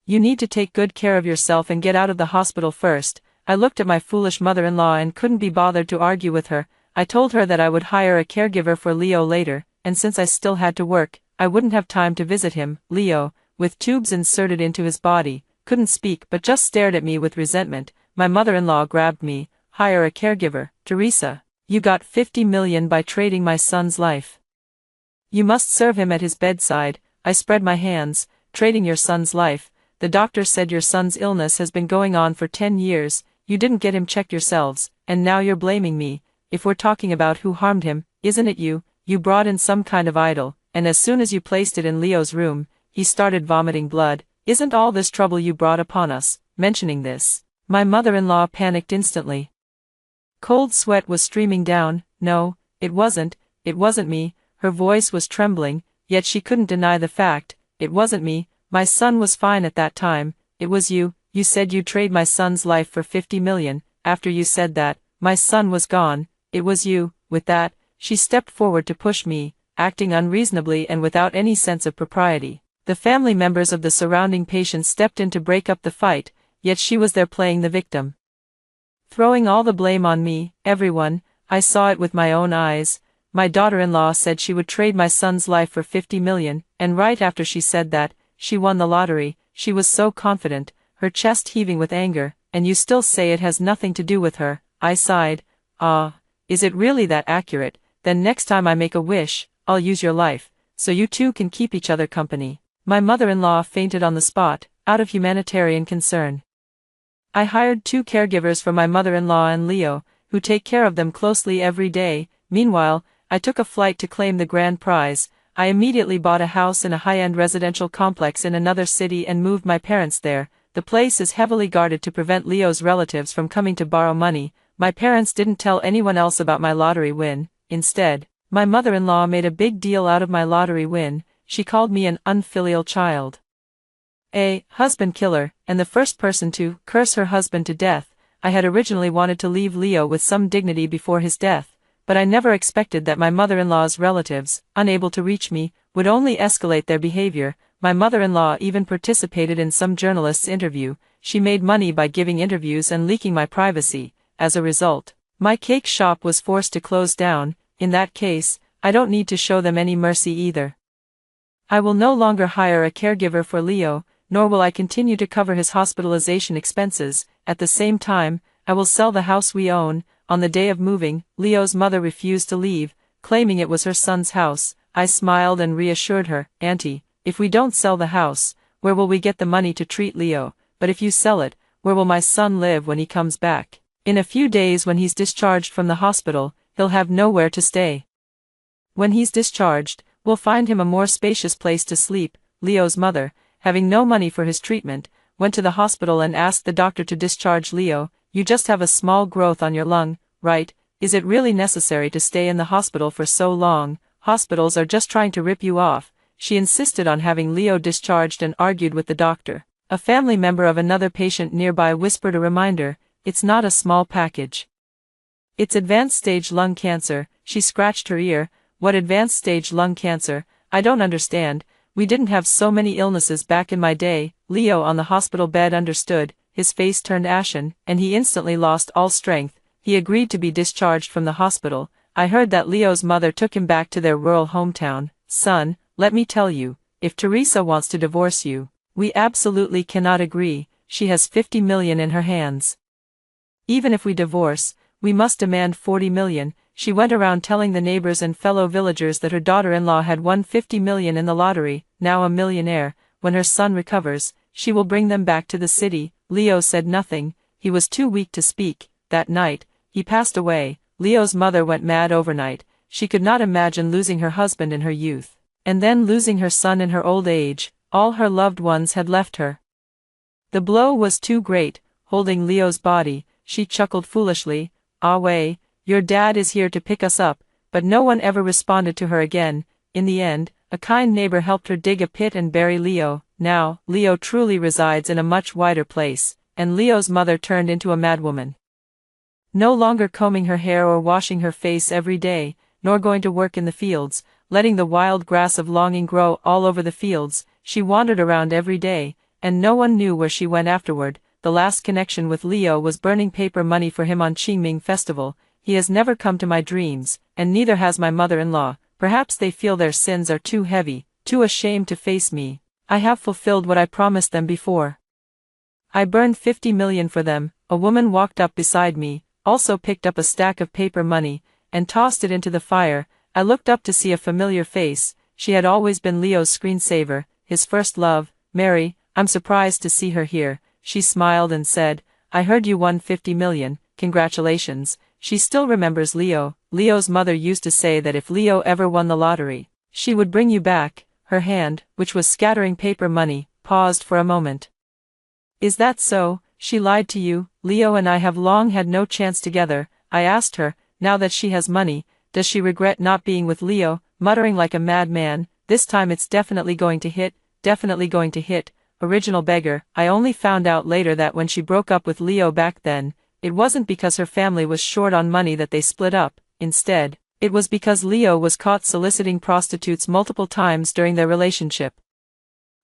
You need to take good care of yourself and get out of the hospital first. I looked at my foolish mother-in-law and couldn't be bothered to argue with her. I told her that I would hire a caregiver for Leo later, and since I still had to work, I wouldn't have time to visit him. Leo, with tubes inserted into his body, couldn't speak but just stared at me with resentment. My mother-in-law grabbed me. Hire a caregiver, Teresa. You got 50 million by trading my son's life. You must serve him at his bedside. I spread my hands. Trading your son's life. The doctor said your son's illness has been going on for 10 years. You didn't get him checked yourselves, and now you're blaming me. If we're talking about who harmed him, isn't it you? You brought in some kind of idol, and as soon as you placed it in Leo's room, he started vomiting blood. Isn't all this trouble you brought upon us? Mentioning this, my mother-in-law panicked instantly. Cold sweat was streaming down. No, it wasn't me. Her voice was trembling, yet she couldn't deny the fact. It wasn't me. My son was fine at that time. It was you. You said you'd trade my son's life for 50 million. After you said that, my son was gone. It was you. With that, she stepped forward to push me, acting unreasonably and without any sense of propriety. The family members of the surrounding patients stepped in to break up the fight, yet she was there playing the victim, throwing all the blame on me. Everyone, I saw it with my own eyes. My daughter-in-law said she would trade my son's life for 50 million, and right after she said that, she won the lottery. She was so confident, her chest heaving with anger. And you still say it has nothing to do with her? I sighed. Ah, is it really that accurate? Then next time I make a wish, I'll use your life, so you two can keep each other company. My mother-in-law fainted on the spot, out of humanitarian concern. I hired 2 caregivers for my mother-in-law and Leo, who take care of them closely every day. Meanwhile, I took a flight to claim the grand prize. I immediately bought a house in a high-end residential complex in another city and moved my parents there. The place is heavily guarded to prevent Leo's relatives from coming to borrow money. My parents didn't tell anyone else about my lottery win. Instead, my mother-in-law made a big deal out of my lottery win. She called me an unfilial child, a husband killer, and the first person to curse her husband to death. I had originally wanted to leave Leo with some dignity before his death, but I never expected that my mother-in-law's relatives, unable to reach me, would only escalate their behavior. My mother-in-law even participated in some journalist's interview. She made money by giving interviews and leaking my privacy. As a result, my cake shop was forced to close down. In that case, I don't need to show them any mercy either. I will no longer hire a caregiver for Leo, nor will I continue to cover his hospitalization expenses. At the same time, I will sell the house we own. On the day of moving, Leo's mother refused to leave, claiming it was her son's house. I smiled and reassured her, Auntie, if we don't sell the house, where will we get the money to treat Leo? But if you sell it, where will my son live when he comes back? In a few days when he's discharged from the hospital, he'll have nowhere to stay. When he's discharged, we'll find him a more spacious place to sleep. Leo's mother, having no money for his treatment, went to the hospital and asked the doctor to discharge Leo. You just have a small growth on your lung, right? Is it really necessary to stay in the hospital for so long? Hospitals are just trying to rip you off. She insisted on having Leo discharged and argued with the doctor. A family member of another patient nearby whispered a reminder, it's not a small package. It's advanced stage lung cancer. She scratched her ear. What advanced stage lung cancer? I don't understand. We didn't have so many illnesses back in my day. Leo on the hospital bed understood. His face turned ashen, and he instantly lost all strength. He agreed to be discharged from the hospital. I heard that Leo's mother took him back to their rural hometown. Son, let me tell you, if Teresa wants to divorce you, we absolutely cannot agree. She has 50 million in her hands. Even if we divorce, we must demand 40 million. She went around telling the neighbors and fellow villagers that her daughter-in-law had won 50 million in the lottery, now a millionaire. When her son recovers, she will bring them back to the city. Leo said nothing. He was too weak to speak. That night, he passed away. Leo's mother went mad overnight. She could not imagine losing her husband in her youth, and then losing her son in her old age. All her loved ones had left her. The blow was too great. Holding Leo's body, she chuckled foolishly. Ah Wei, your dad is here to pick us up. But no one ever responded to her again. In the end, a kind neighbor helped her dig a pit and bury Leo. Now, Leo truly resides in a much wider place, and Leo's mother turned into a madwoman. No longer combing her hair or washing her face every day, nor going to work in the fields, letting the wild grass of longing grow all over the fields, she wandered around every day, and no one knew where she went afterward. The last connection with Leo was burning paper money for him on Qingming Festival. He has never come to my dreams, and neither has my mother-in-law. Perhaps they feel their sins are too heavy, too ashamed to face me. I have fulfilled what I promised them before. I burned 50 million for them. A woman walked up beside me, also picked up a stack of paper money, and tossed it into the fire. I looked up to see a familiar face. She had always been Leo's screensaver, his first love. Mary, I'm surprised to see her here. She smiled and said, I heard you won 50 million, congratulations. She still remembers Leo. Leo's mother used to say that if Leo ever won the lottery, she would bring you back. Her hand, which was scattering paper money, paused for a moment. Is that so? She lied to you. Leo and I have long had no chance together. I asked her, now that she has money, does she regret not being with Leo? Muttering like a madman, this time it's definitely going to hit, definitely going to hit. Original beggar. I only found out later that when she broke up with Leo back then, it wasn't because her family was short on money that they split up. Instead, it was because Leo was caught soliciting prostitutes multiple times during their relationship.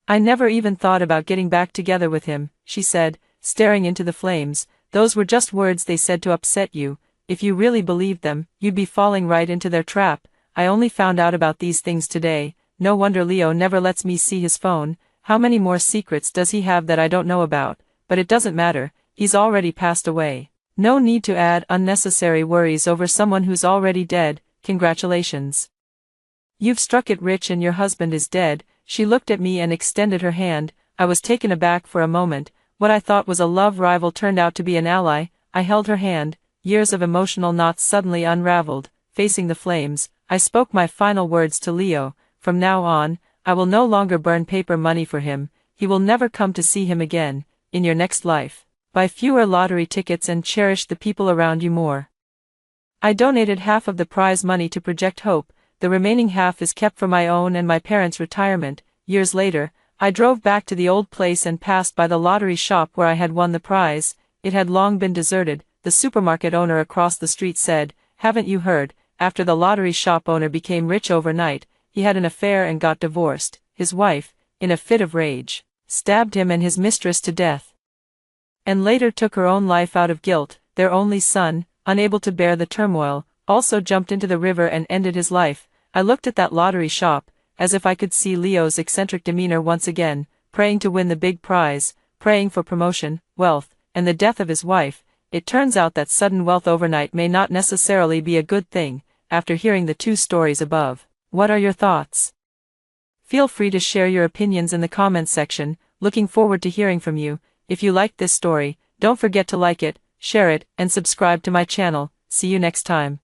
I never even thought about getting back together with him, she said, staring into the flames. Those were just words they said to upset you. If you really believed them, you'd be falling right into their trap. I only found out about these things today. No wonder Leo never lets me see his phone. How many more secrets does he have that I don't know about? But it doesn't matter, he's already passed away. No need to add unnecessary worries over someone who's already dead. Congratulations. You've struck it rich and your husband is dead. She looked at me and extended her hand. I was taken aback for a moment. What I thought was a love rival turned out to be an ally. I held her hand. Years of emotional knots suddenly unraveled. Facing the flames, I spoke my final words to Leo. From now on, I will no longer burn paper money for him. He will never come to see him again. In your next life, buy fewer lottery tickets and cherish the people around you more. I donated half of the prize money to Project Hope. The remaining half is kept for my own and my parents' retirement. Years later, I drove back to the old place and passed by the lottery shop where I had won the prize. It had long been deserted. The supermarket owner across the street said, haven't you heard? After the lottery shop owner became rich overnight, he had an affair and got divorced. His wife, in a fit of rage, stabbed him and his mistress to death, and later took her own life out of guilt. Their only son, unable to bear the turmoil, also jumped into the river and ended his life. I looked at that lottery shop, as if I could see Leo's eccentric demeanor once again, praying to win the big prize, praying for promotion, wealth, and the death of his wife. It turns out that sudden wealth overnight may not necessarily be a good thing. After hearing the two stories above, what are your thoughts? Feel free to share your opinions in the comments section. Looking forward to hearing from you. If you liked this story, don't forget to like it, share it, and subscribe to my channel. See you next time.